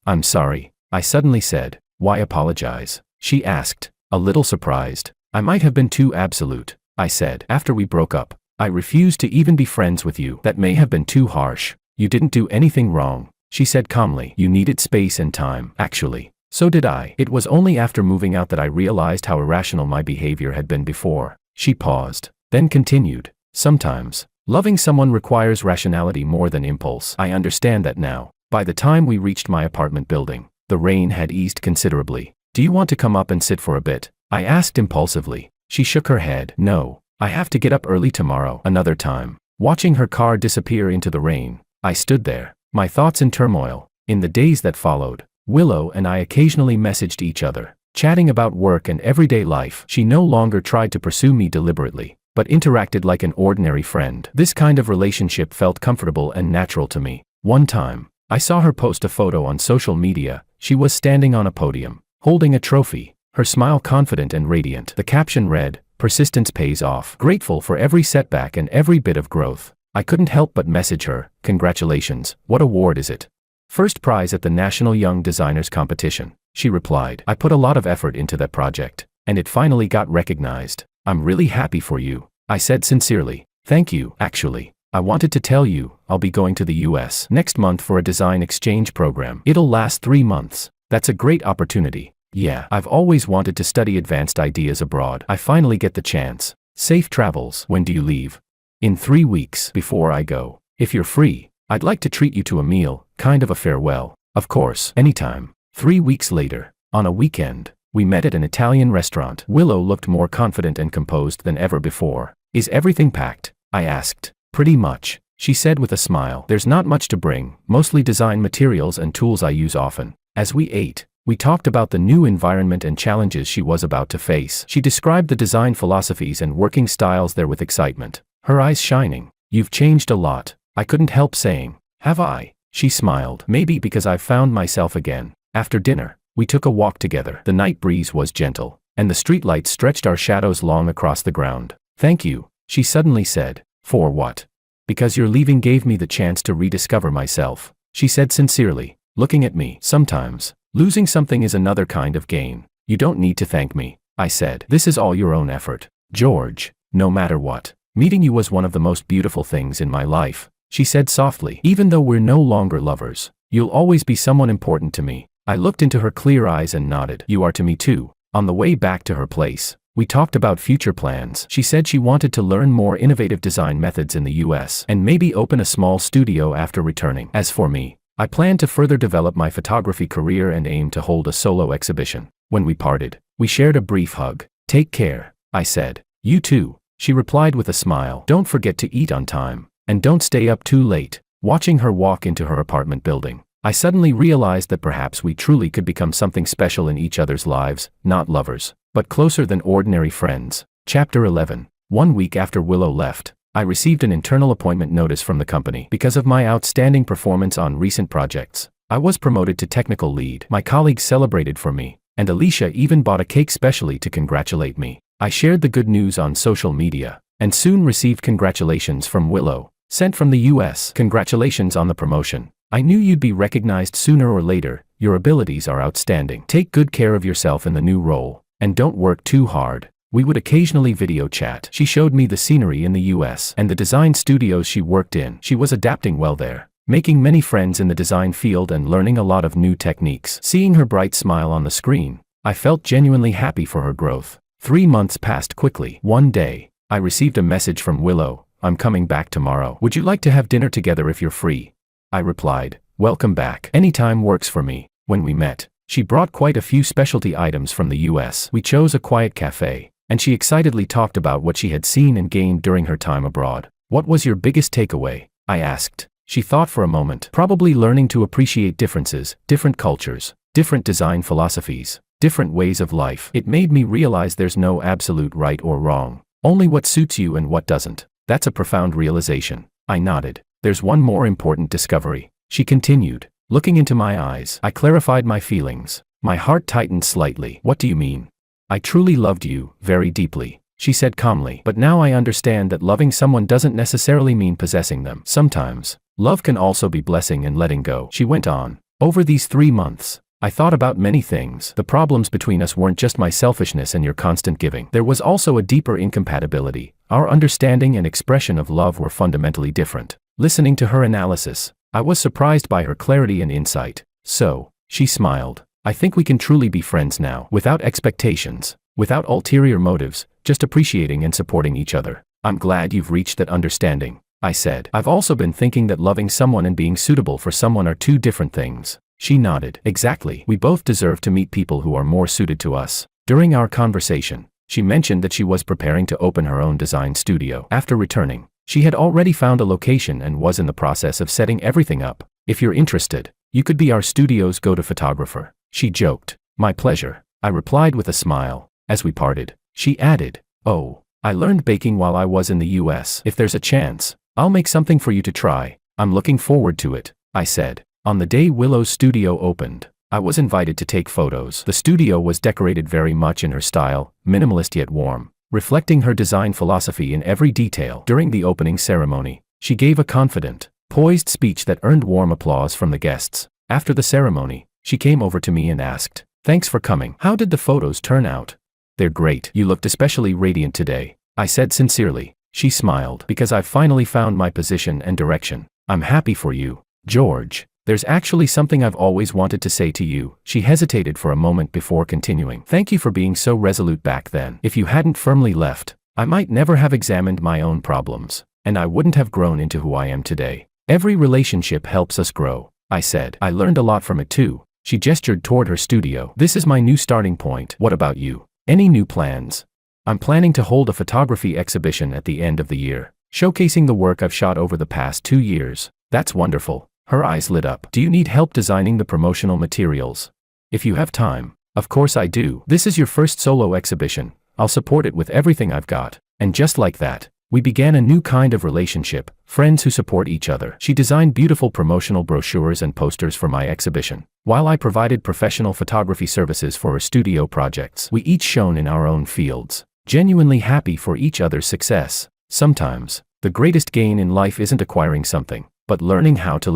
I'm sorry, I suddenly said. Why apologize? She asked, a little surprised. I might have been too absolute, I said. After we broke up, I refused to even be friends with you. That may have been too harsh. You didn't do anything wrong, she said calmly. You needed space and time. Actually, so did I. It was only after moving out that I realized how irrational my behavior had been before. She paused, then continued. Sometimes, loving someone requires rationality more than impulse. I understand that now. By the time we reached my apartment building, the rain had eased considerably. Do you want to come up and sit for a bit? I asked impulsively. She shook her head. No, I have to get up early tomorrow. Another time. Watching her car disappear into the rain, I stood there, My thoughts in turmoil. In the days that followed, Willow and I occasionally messaged each other, chatting about work and everyday life. She no longer tried to pursue me deliberately, but interacted like an ordinary friend. This kind of relationship felt comfortable and natural to me. One time, I saw her post a photo on social media. She was standing on a podium, holding a trophy, her smile confident and radiant. The caption read, "Persistence pays off. Grateful for every setback and every bit of growth." I couldn't help but message her, "Congratulations, what award is it?" "First prize at the National Young Designers Competition," she replied. "I put a lot of effort into that project, and it finally got recognized. I'm really happy for you," I said sincerely. "Thank you. Actually, I wanted to tell you, I'll be going to the US next month for a design exchange program. It'll last 3 months. That's a great opportunity." "Yeah, I've always wanted to study advanced ideas abroad. I finally get the chance." "Safe travels." "When do you leave?" "In 3 weeks." "Before I go, if you're free, I'd like to treat you to a meal, kind of a farewell." "Of course, anytime." 3 weeks later, on a weekend, we met at an Italian restaurant. Willow looked more confident and composed than ever before. "Is everything packed?" I asked. "Pretty much," she said with a smile. "There's not much to bring, mostly design materials and tools I use often." As we ate, we talked about the new environment and challenges she was about to face. She described the design philosophies and working styles there with excitement, her eyes shining. "You've changed a lot." I couldn't help saying, "Have I?" She smiled. "Maybe because I've found myself again." After dinner, we took a walk together. The night breeze was gentle, and the streetlights stretched our shadows long across the ground. "Thank you," she suddenly said. "For what?" "Because your leaving gave me the chance to rediscover myself," she said sincerely, looking at me. "Sometimes, losing something is another kind of gain." "You don't need to thank me," I said. "This is all your own effort." "George, no matter what, meeting you was one of the most beautiful things in my life," she said softly. "Even though we're no longer lovers, you'll always be someone important to me." I looked into her clear eyes and nodded. "You are to me too." On the way back to her place, we talked about future plans. She said she wanted to learn more innovative design methods in the US and maybe open a small studio after returning. As for me, I planned to further develop my photography career and aim to hold a solo exhibition. When we parted, we shared a brief hug. "Take care," I said. "You too," she replied with a smile. "Don't forget to eat on time, and don't stay up too late." Watching her walk into her apartment building, I suddenly realized that perhaps we truly could become something special in each other's lives, not lovers, but closer than ordinary friends. Chapter 11. 1 week after Willow left, I received an internal appointment notice from the company. Because of my outstanding performance on recent projects, I was promoted to technical lead. My colleagues celebrated for me, and Alicia even bought a cake specially to congratulate me. I shared the good news on social media, and soon received congratulations from Willow, sent from the US. "Congratulations on the promotion. I knew you'd be recognized sooner or later. Your abilities are outstanding. Take good care of yourself in the new role, and don't work too hard." We would occasionally video chat. She showed me the scenery in the US and the design studios she worked in. She was adapting well there, making many friends in the design field and learning a lot of new techniques. Seeing her bright smile on the screen, I felt genuinely happy for her growth. 3 months passed quickly. One day, I received a message from Willow. "I'm coming back tomorrow. Would you like to have dinner together if you're free?" I replied, "Welcome back. Anytime works for me." When we met, she brought quite a few specialty items from the US. We chose a quiet cafe, and she excitedly talked about what she had seen and gained during her time abroad. "What was your biggest takeaway?" I asked. She thought for a moment. "Probably learning to appreciate differences, different cultures, different design philosophies, different ways of life. It made me realize there's no absolute right or wrong, only what suits you and what doesn't. That's a profound realization." I nodded. "There's one more important discovery," she continued, looking into my eyes. I clarified my feelings. My heart tightened slightly. "What do you mean?" "I truly loved you, very deeply," she said calmly. "But now I understand that loving someone doesn't necessarily mean possessing them. Sometimes, love can also be blessing and letting go," she went on. "Over these 3 months, I thought about many things. The problems between us weren't just my selfishness and your constant giving. There was also a deeper incompatibility. Our understanding and expression of love were fundamentally different." Listening to her analysis, I was surprised by her clarity and insight. "So," she smiled, "I think we can truly be friends now, without expectations, without ulterior motives, just appreciating and supporting each other." "I'm glad you've reached that understanding," I said. "I've also been thinking that loving someone and being suitable for someone are two different things." She nodded. "Exactly. We both deserve to meet people who are more suited to us." During our conversation, she mentioned that she was preparing to open her own design studio. After returning, She had already found a location and was in the process of setting everything up. If you're interested, you could be our studio's go-to photographer. She joked. My pleasure, I replied with a smile. As we parted, she added, oh, I learned baking while I was in the US. If there's a chance, I'll make something for you to try. I'm looking forward to it, I said. On the day Willow's studio opened, I was invited to take photos. The studio was decorated very much in her style, minimalist yet warm, reflecting her design philosophy in every detail. During the opening ceremony, she gave a confident, poised speech that earned warm applause from the guests. After the ceremony, she came over to me and asked, "Thanks for coming. How did the photos turn out?" "They're great. You looked especially radiant today," I said sincerely. She smiled. "Because I've finally found my position and direction. I'm happy for you, George. There's actually something I've always wanted to say to you." She hesitated for a moment before continuing. "Thank you for being so resolute back then. If you hadn't firmly left, I might never have examined my own problems, and I wouldn't have grown into who I am today. Every relationship helps us grow," I said. "I learned a lot from it too." She gestured toward her studio. "This is my new starting point. What about you? Any new plans?" "I'm planning to hold a photography exhibition at the end of the year, showcasing the work I've shot over the past 2 years." "That's wonderful." Her eyes lit up. "Do you need help designing the promotional materials?" "If you have time." "Of course I do. This is your first solo exhibition. I'll support it with everything I've got." And just like that, we began a new kind of relationship, friends who support each other. She designed beautiful promotional brochures and posters for my exhibition, while I provided professional photography services for her studio projects. We each shone in our own fields, genuinely happy for each other's success. Sometimes, the greatest gain in life isn't acquiring something, but learning how to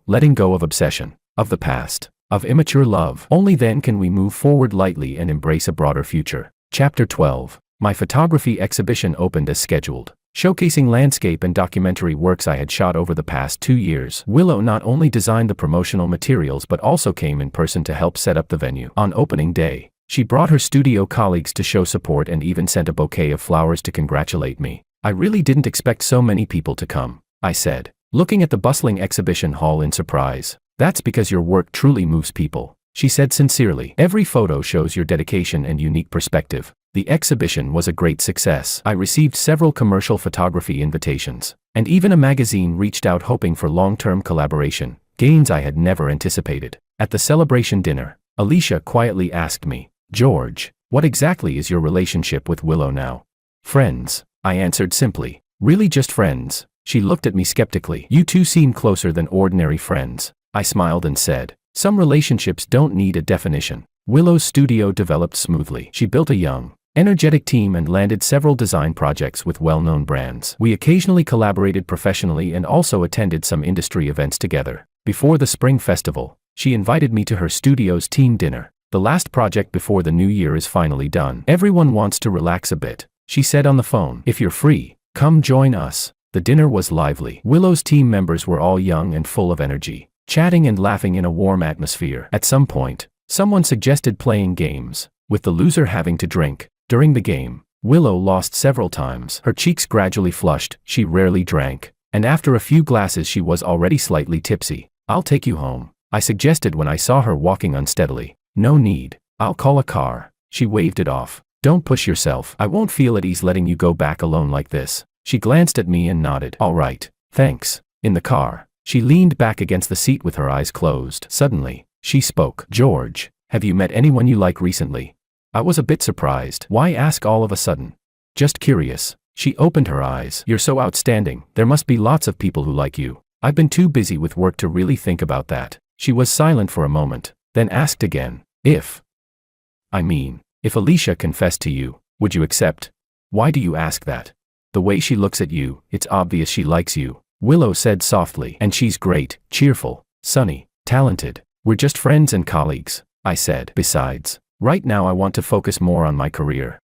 letting go of obsession, of the past, of immature love. Only then can we move forward lightly and embrace a broader future. Chapter 12. My photography exhibition opened as scheduled, showcasing landscape and documentary works I had shot over the past 2 years. Willow not only designed the promotional materials but also came in person to help set up the venue. On opening day, she brought her studio colleagues to show support and even sent a bouquet of flowers to congratulate me. "I really didn't expect so many people to come," I said, looking at the bustling exhibition hall in surprise. "That's because your work truly moves people," she said sincerely. "Every photo shows your dedication and unique perspective." The exhibition was a great success. I received several commercial photography invitations, and even a magazine reached out hoping for long-term collaboration, gains I had never anticipated. At the celebration dinner, Alicia quietly asked me, "George, what exactly is your relationship with Willow now?" "Friends," I answered simply. "Really just friends." She looked at me skeptically. "You two seem closer than ordinary friends," I smiled and said. "Some relationships don't need a definition." Willow's studio developed smoothly. She built a young, energetic team and landed several design projects with well-known brands. We occasionally collaborated professionally and also attended some industry events together. Before the spring festival, she invited me to her studio's team dinner. "The last project before the new year is finally done. Everyone wants to relax a bit," she said on the phone. "If you're free, come join us." The dinner was lively. Willow's team members were all young and full of energy, chatting and laughing in a warm atmosphere. At some point, someone suggested playing games, with the loser having to drink. During the game, Willow lost several times. Her cheeks gradually flushed, she rarely drank, and after a few glasses she was already slightly tipsy. "I'll take you home," I suggested when I saw her walking unsteadily. "No need. I'll call a car." She waved it off. "Don't push yourself. I won't feel at ease letting you go back alone like this." She glanced at me and nodded. "All right, thanks." In the car, she leaned back against the seat with her eyes closed. Suddenly, she spoke. "George, have you met anyone you like recently?" I was a bit surprised. "Why ask all of a sudden?" "Just curious." She opened her eyes. "You're so outstanding. There must be lots of people who like you." "I've been too busy with work to really think about that." She was silent for a moment, then asked again, if Alicia confessed to you, would you accept?" "Why do you ask that?" "The way she looks at you, it's obvious she likes you," Willow said softly. "And she's great, cheerful, sunny, talented." "We're just friends and colleagues," I said. "Besides, right now I want to focus more on my career."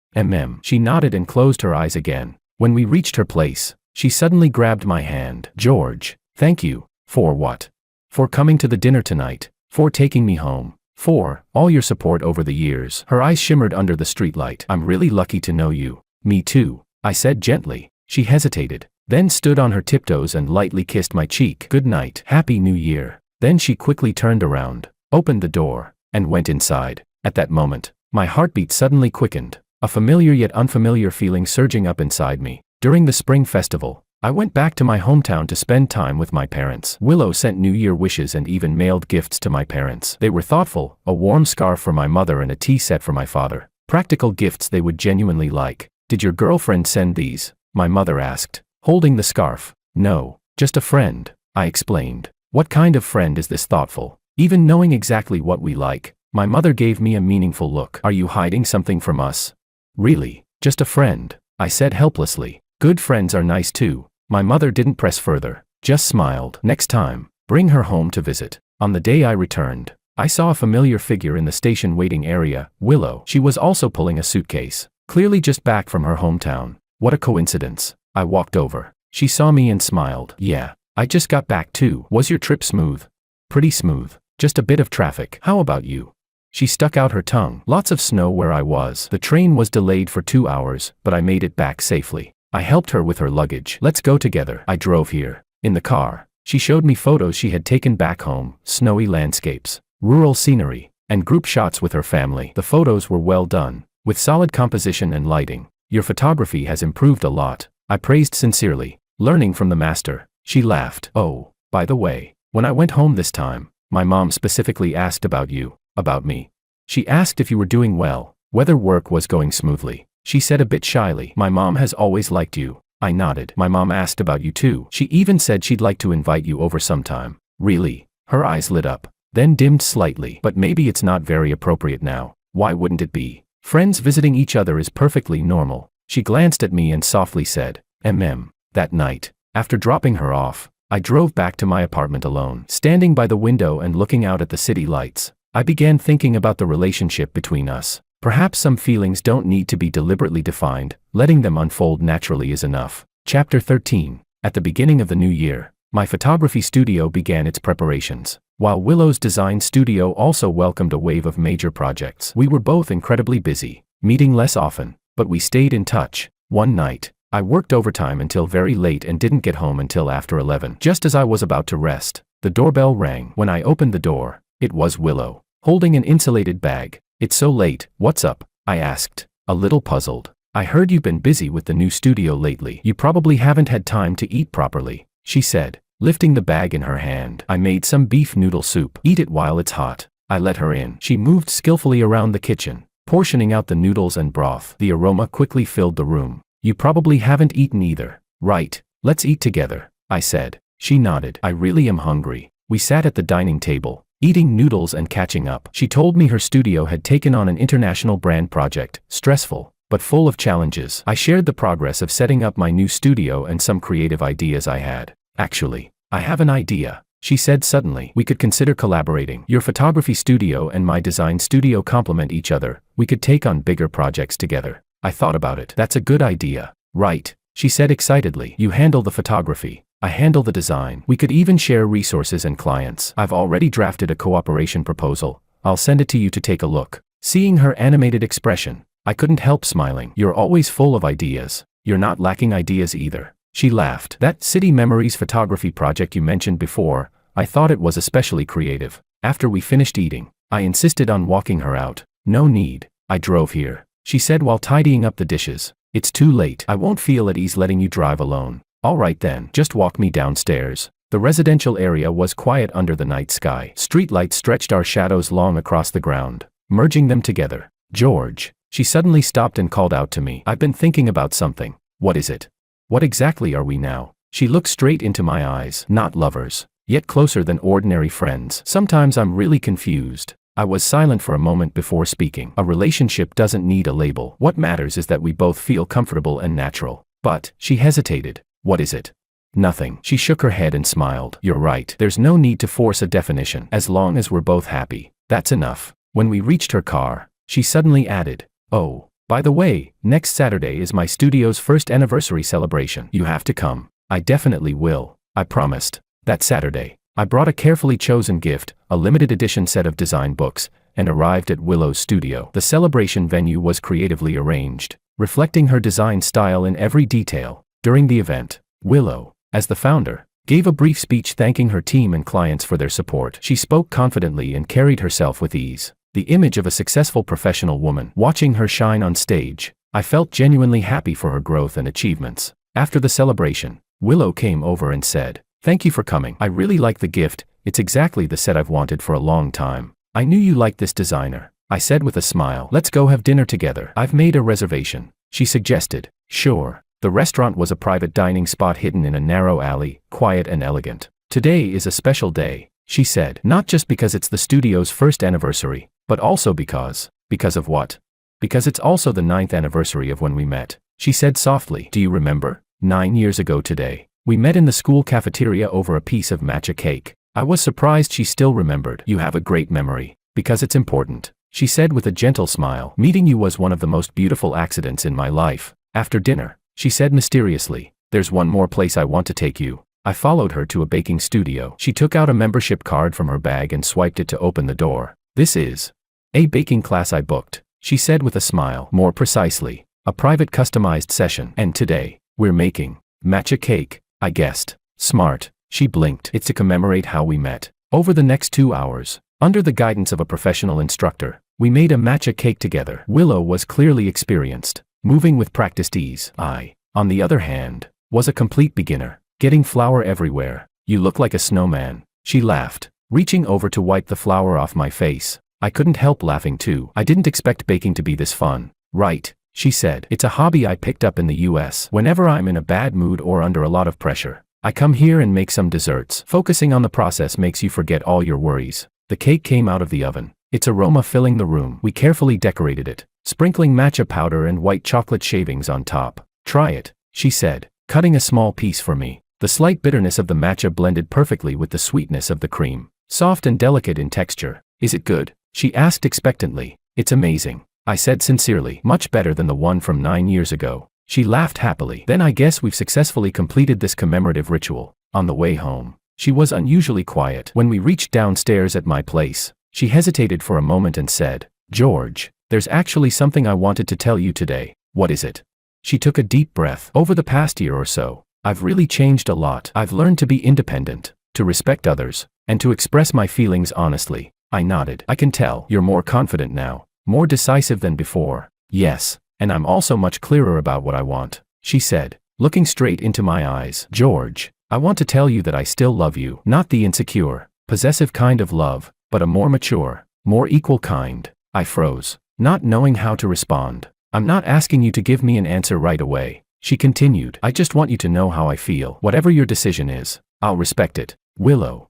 She nodded and closed her eyes again. When we reached her place, she suddenly grabbed my hand. "George, thank you." "For what?" "For coming to the dinner tonight, for taking me home, for all your support over the years." Her eyes shimmered under the streetlight. "I'm really lucky to know you." "Me too," I said gently. She hesitated, then stood on her tiptoes and lightly kissed my cheek. "Good night. Happy New Year." Then she quickly turned around, opened the door, and went inside. At that moment, my heartbeat suddenly quickened, a familiar yet unfamiliar feeling surging up inside me. During the spring festival, I went back to my hometown to spend time with my parents. Willow sent New Year wishes and even mailed gifts to my parents. They were thoughtful, a warm scarf for my mother and a tea set for my father. Practical gifts they would genuinely like. Did your girlfriend send these? My mother asked, holding the scarf. No, just a friend, I explained. What kind of friend is this thoughtful? Even knowing exactly what we like, my mother gave me a meaningful look. Are you hiding something from us? Really, just a friend, I said helplessly. Good friends are nice too. My mother didn't press further, just smiled. Next time, bring her home to visit. On the day I returned, I saw a familiar figure in the station waiting area, Willow. She was also pulling a suitcase, clearly just back from her hometown. What a coincidence. I walked over. She saw me and smiled. Yeah, I just got back too. Was your trip smooth? Pretty smooth. Just a bit of traffic. How about you? She stuck out her tongue. Lots of snow where I was. The train was delayed for 2 hours, but I made it back safely. I helped her with her luggage. Let's go together. I drove here. In the car, she showed me photos she had taken back home, snowy landscapes, rural scenery, and group shots with her family. The photos were well done, with solid composition and lighting. Your photography has improved a lot, I praised sincerely, learning from the master. She laughed. Oh, by the way, when I went home this time, my mom specifically asked about you, about me. She asked if you were doing well, whether work was going smoothly. She said a bit shyly, my mom has always liked you. I nodded. My mom asked about you too. She even said she'd like to invite you over sometime. Really? Her eyes lit up, then dimmed slightly. But maybe it's not very appropriate now. Why wouldn't it be? Friends visiting each other is perfectly normal. She glanced at me and softly said, That night, after dropping her off, I drove back to my apartment alone. Standing by the window and looking out at the city lights, I began thinking about the relationship between us. Perhaps some feelings don't need to be deliberately defined, letting them unfold naturally is enough. Chapter 13. At the beginning of the new year, my photography studio began its preparations. While Willow's design studio also welcomed a wave of major projects. We were both incredibly busy, meeting less often, but we stayed in touch. One night, I worked overtime until very late and didn't get home until after 11. Just as I was about to rest, the doorbell rang. When I opened the door, it was Willow, holding an insulated bag. It's so late, what's up? I asked, a little puzzled. I heard you've been busy with the new studio lately. You probably haven't had time to eat properly, she said, lifting the bag in her hand. I made some beef noodle soup. Eat it while it's hot. I let her in. She moved skillfully around the kitchen, portioning out the noodles and broth. The aroma quickly filled the room. You probably haven't eaten either. Right, let's eat together, I said. She nodded. I really am hungry. We sat at the dining table, eating noodles and catching up. She told me her studio had taken on an international brand project, stressful, but full of challenges. I shared the progress of setting up my new studio and some creative ideas I had. Actually, I have an idea, she said suddenly. We could consider collaborating. Your photography studio and my design studio complement each other. We could take on bigger projects together. I thought about it. That's a good idea. Right, she said excitedly. You handle the photography. I handle the design. We could even share resources and clients. I've already drafted a cooperation proposal. I'll send it to you to take a look. Seeing her animated expression, I couldn't help smiling. You're always full of ideas. You're not lacking ideas either. She laughed. That City Memories photography project you mentioned before, I thought it was especially creative. After we finished eating, I insisted on walking her out. No need. I drove here, she said while tidying up the dishes. It's too late. I won't feel at ease letting you drive alone. All right then, just walk me downstairs. The residential area was quiet under the night sky. Streetlights stretched our shadows long across the ground, merging them together. George, she suddenly stopped and called out to me. I've been thinking about something. What is it? What exactly are we now? She looked straight into my eyes. Not lovers, yet closer than ordinary friends. Sometimes I'm really confused. I was silent for a moment before speaking. A relationship doesn't need a label. What matters is that we both feel comfortable and natural. But, she hesitated. What is it? Nothing. She shook her head and smiled. You're right. There's no need to force a definition. As long as we're both happy, that's enough. When we reached her car, she suddenly added, oh, by the way, next Saturday is my studio's first anniversary celebration. You have to come. I definitely will, I promised. That Saturday, I brought a carefully chosen gift, a limited edition set of design books, and arrived at Willow's studio. The celebration venue was creatively arranged, reflecting her design style in every detail. During the event, Willow, as the founder, gave a brief speech thanking her team and clients for their support. She spoke confidently and carried herself with ease, the image of a successful professional woman. Watching her shine on stage, I felt genuinely happy for her growth and achievements. After the celebration, Willow came over and said, "Thank you for coming. I really like the gift. It's exactly the set I've wanted for a long time. I knew you liked this designer," I said with a smile. "Let's go have dinner together. I've made a reservation," she suggested. Sure. The restaurant was a private dining spot hidden in a narrow alley, quiet and elegant. "Today is a special day," she said, "not just because it's the studio's first anniversary, but also because of what? Because it's also the 9th anniversary of when we met," she said softly. "Do you remember? 9 years ago today. We met in the school cafeteria over a piece of matcha cake." I was surprised she still remembered. "You have a great memory. Because it's important," she said with a gentle smile. "Meeting you was one of the most beautiful accidents in my life." After dinner, she said mysteriously, "There's one more place I want to take you." I followed her to a baking studio. She took out a membership card from her bag and swiped it to open the door. "This is a baking class I booked," she said with a smile. "More precisely, a private customized session. And today, we're making matcha cake," I guessed. "Smart." She blinked. "It's to commemorate how we met." Over the next 2 hours, under the guidance of a professional instructor, we made a matcha cake together. Willow was clearly experienced, moving with practiced ease. I, on the other hand, was a complete beginner, getting flour everywhere. "You look like a snowman," she laughed, reaching over to wipe the flour off my face. I couldn't help laughing too. "I didn't expect baking to be this fun." "Right," she said. "It's a hobby I picked up in the US. Whenever I'm in a bad mood or under a lot of pressure, I come here and make some desserts. Focusing on the process makes you forget all your worries." The cake came out of the oven, its aroma filling the room. We carefully decorated it, sprinkling matcha powder and white chocolate shavings on top. "Try it," she said, cutting a small piece for me. The slight bitterness of the matcha blended perfectly with the sweetness of the cream, soft and delicate in texture. "Is it good?" she asked expectantly. "It's amazing," I said sincerely. "Much better than the one from 9 years ago." She laughed happily. "Then I guess we've successfully completed this commemorative ritual." On the way home, she was unusually quiet. When we reached downstairs at my place, she hesitated for a moment and said, "George, there's actually something I wanted to tell you today." "What is it?" She took a deep breath. "Over the past year or so, I've really changed a lot. I've learned to be independent, to respect others, and to express my feelings honestly." I nodded. "I can tell. You're more confident now, more decisive than before." "Yes, and I'm also much clearer about what I want," she said, looking straight into my eyes. "George, I want to tell you that I still love you. Not the insecure, possessive kind of love, but a more mature, more equal kind." I froze, not knowing how to respond. "I'm not asking you to give me an answer right away," she continued. "I just want you to know how I feel. Whatever your decision is, I'll respect it." "Willow,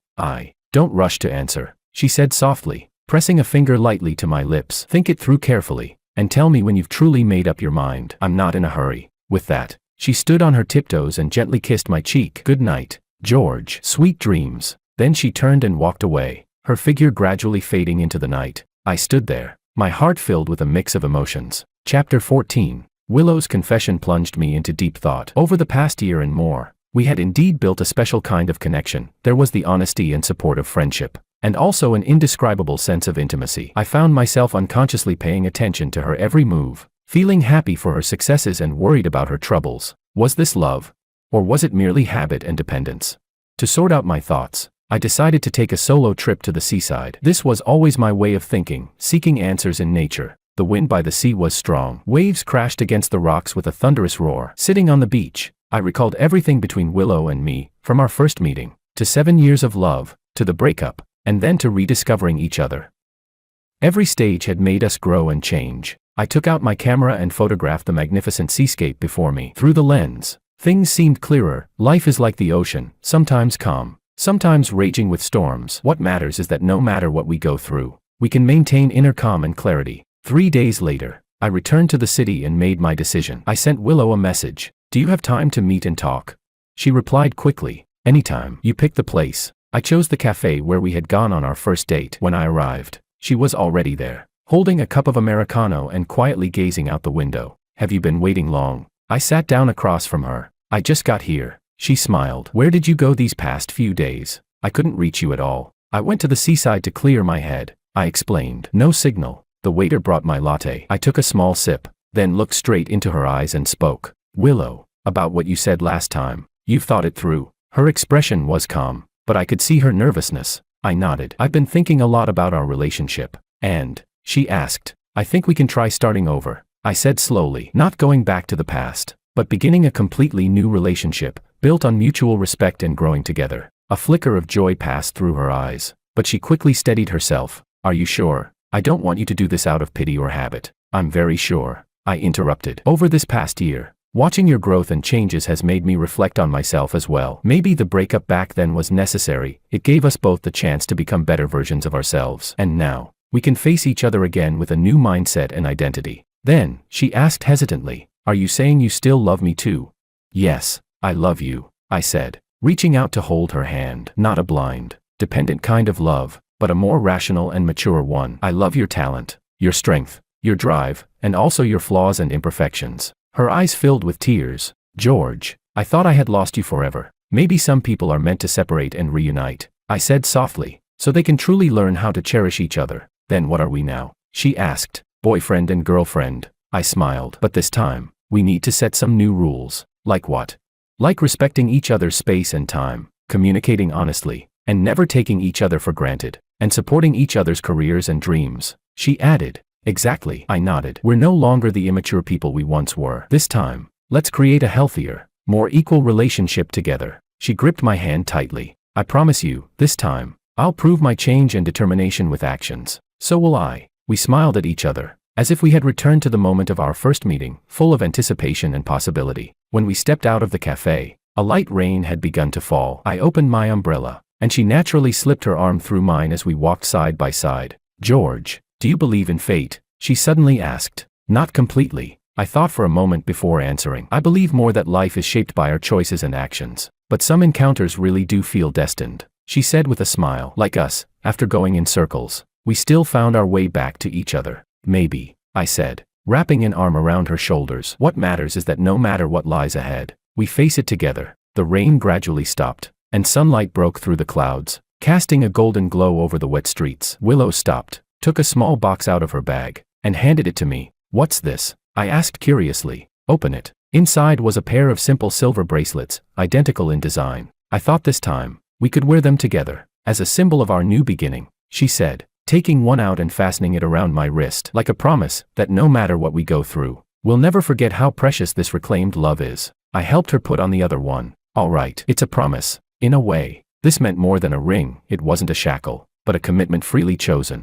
don't rush to answer," she said softly, pressing a finger lightly to my lips. "Think it through carefully, and tell me when you've truly made up your mind. I'm not in a hurry." With that, she stood on her tiptoes and gently kissed my cheek. "Good night, George. Sweet dreams." Then she turned and walked away, her figure gradually fading into the night. I stood there, my heart filled with a mix of emotions. Chapter 14. Willow's confession plunged me into deep thought. Over the past year and more, we had indeed built a special kind of connection. There was the honesty and support of friendship, and also an indescribable sense of intimacy. I found myself unconsciously paying attention to her every move, feeling happy for her successes and worried about her troubles. Was this love? Or was it merely habit and dependence? To sort out my thoughts, I decided to take a solo trip to the seaside. This was always my way of thinking, seeking answers in nature. The wind by the sea was strong. Waves crashed against the rocks with a thunderous roar. Sitting on the beach, I recalled everything between Willow and me, from our first meeting, to 7 years of love, to the breakup, and then to rediscovering each other. Every stage had made us grow and change. I took out my camera and photographed the magnificent seascape before me. Through the lens, things seemed clearer. Life is like the ocean, sometimes calm, sometimes raging with storms. What matters is that no matter what we go through, we can maintain inner calm and clarity. 3 days later, I returned to the city and made my decision. I sent Willow a message. "Do you have time to meet and talk?" She replied quickly, "Anytime." "You pick the place." I chose the cafe where we had gone on our first date. When I arrived, she was already there, holding a cup of Americano and quietly gazing out the window. "Have you been waiting long?" I sat down across from her. "I just got here." She smiled. "Where did you go these past few days? I couldn't reach you at all." "I went to the seaside to clear my head," I explained. "No signal." The waiter brought my latte. I took a small sip, then looked straight into her eyes and spoke. "Willow, about what you said last time, you've thought it through." Her expression was calm, but I could see her nervousness. I nodded. "I've been thinking a lot about our relationship." "And?" she asked. "I think we can try starting over," I said slowly. "Not going back to the past, but beginning a completely new relationship, built on mutual respect and growing together. A flicker of joy passed through her eyes, but she quickly steadied herself. Are you sure? I don't want you to do this out of pity or habit. I'm very sure, I interrupted. Over this past year, watching your growth and changes has made me reflect on myself as well. Maybe the breakup back then was necessary. It gave us both the chance to become better versions of ourselves. And now, we can face each other again with a new mindset and identity. Then, she asked hesitantly, are you saying you still love me too? Yes, I love you, I said, reaching out to hold her hand. Not a blind, dependent kind of love, but a more rational and mature one. I love your talent, your strength, your drive, and also your flaws and imperfections. Her eyes filled with tears. George, I thought I had lost you forever. Maybe some people are meant to separate and reunite, I said softly, so they can truly learn how to cherish each other. Then what are we now? She asked. Boyfriend and girlfriend, I smiled. But this time, we need to set some new rules. Like what? Like respecting each other's space and time, communicating honestly, and never taking each other for granted, and supporting each other's careers and dreams, she added. Exactly, I nodded. We're no longer the immature people we once were. This time, let's create a healthier, more equal relationship together. She gripped my hand tightly. I promise you, this time, I'll prove my change and determination with actions. So will I. We smiled at each other, as if we had returned to the moment of our first meeting, full of anticipation and possibility. When we stepped out of the cafe, a light rain had begun to fall. I opened my umbrella, and she naturally slipped her arm through mine as we walked side by side. George, do you believe in fate? She suddenly asked. Not completely. I thought for a moment before answering. I believe more that life is shaped by our choices and actions. But some encounters really do feel destined, she said with a smile. Like us, after going in circles, we still found our way back to each other. Maybe, I said, wrapping an arm around her shoulders. What matters is that no matter what lies ahead, we face it together. The rain gradually stopped, and sunlight broke through the clouds, casting a golden glow over the wet streets. Willow stopped, took a small box out of her bag, and handed it to me. What's this? I asked curiously. Open it. Inside was a pair of simple silver bracelets, identical in design. I thought this time, we could wear them together, as a symbol of our new beginning, she said, taking one out and fastening it around my wrist. Like a promise that no matter what we go through, we'll never forget how precious this reclaimed love is. I helped her put on the other one. All right, it's a promise. In a way, this meant more than a ring. It wasn't a shackle, but a commitment freely chosen.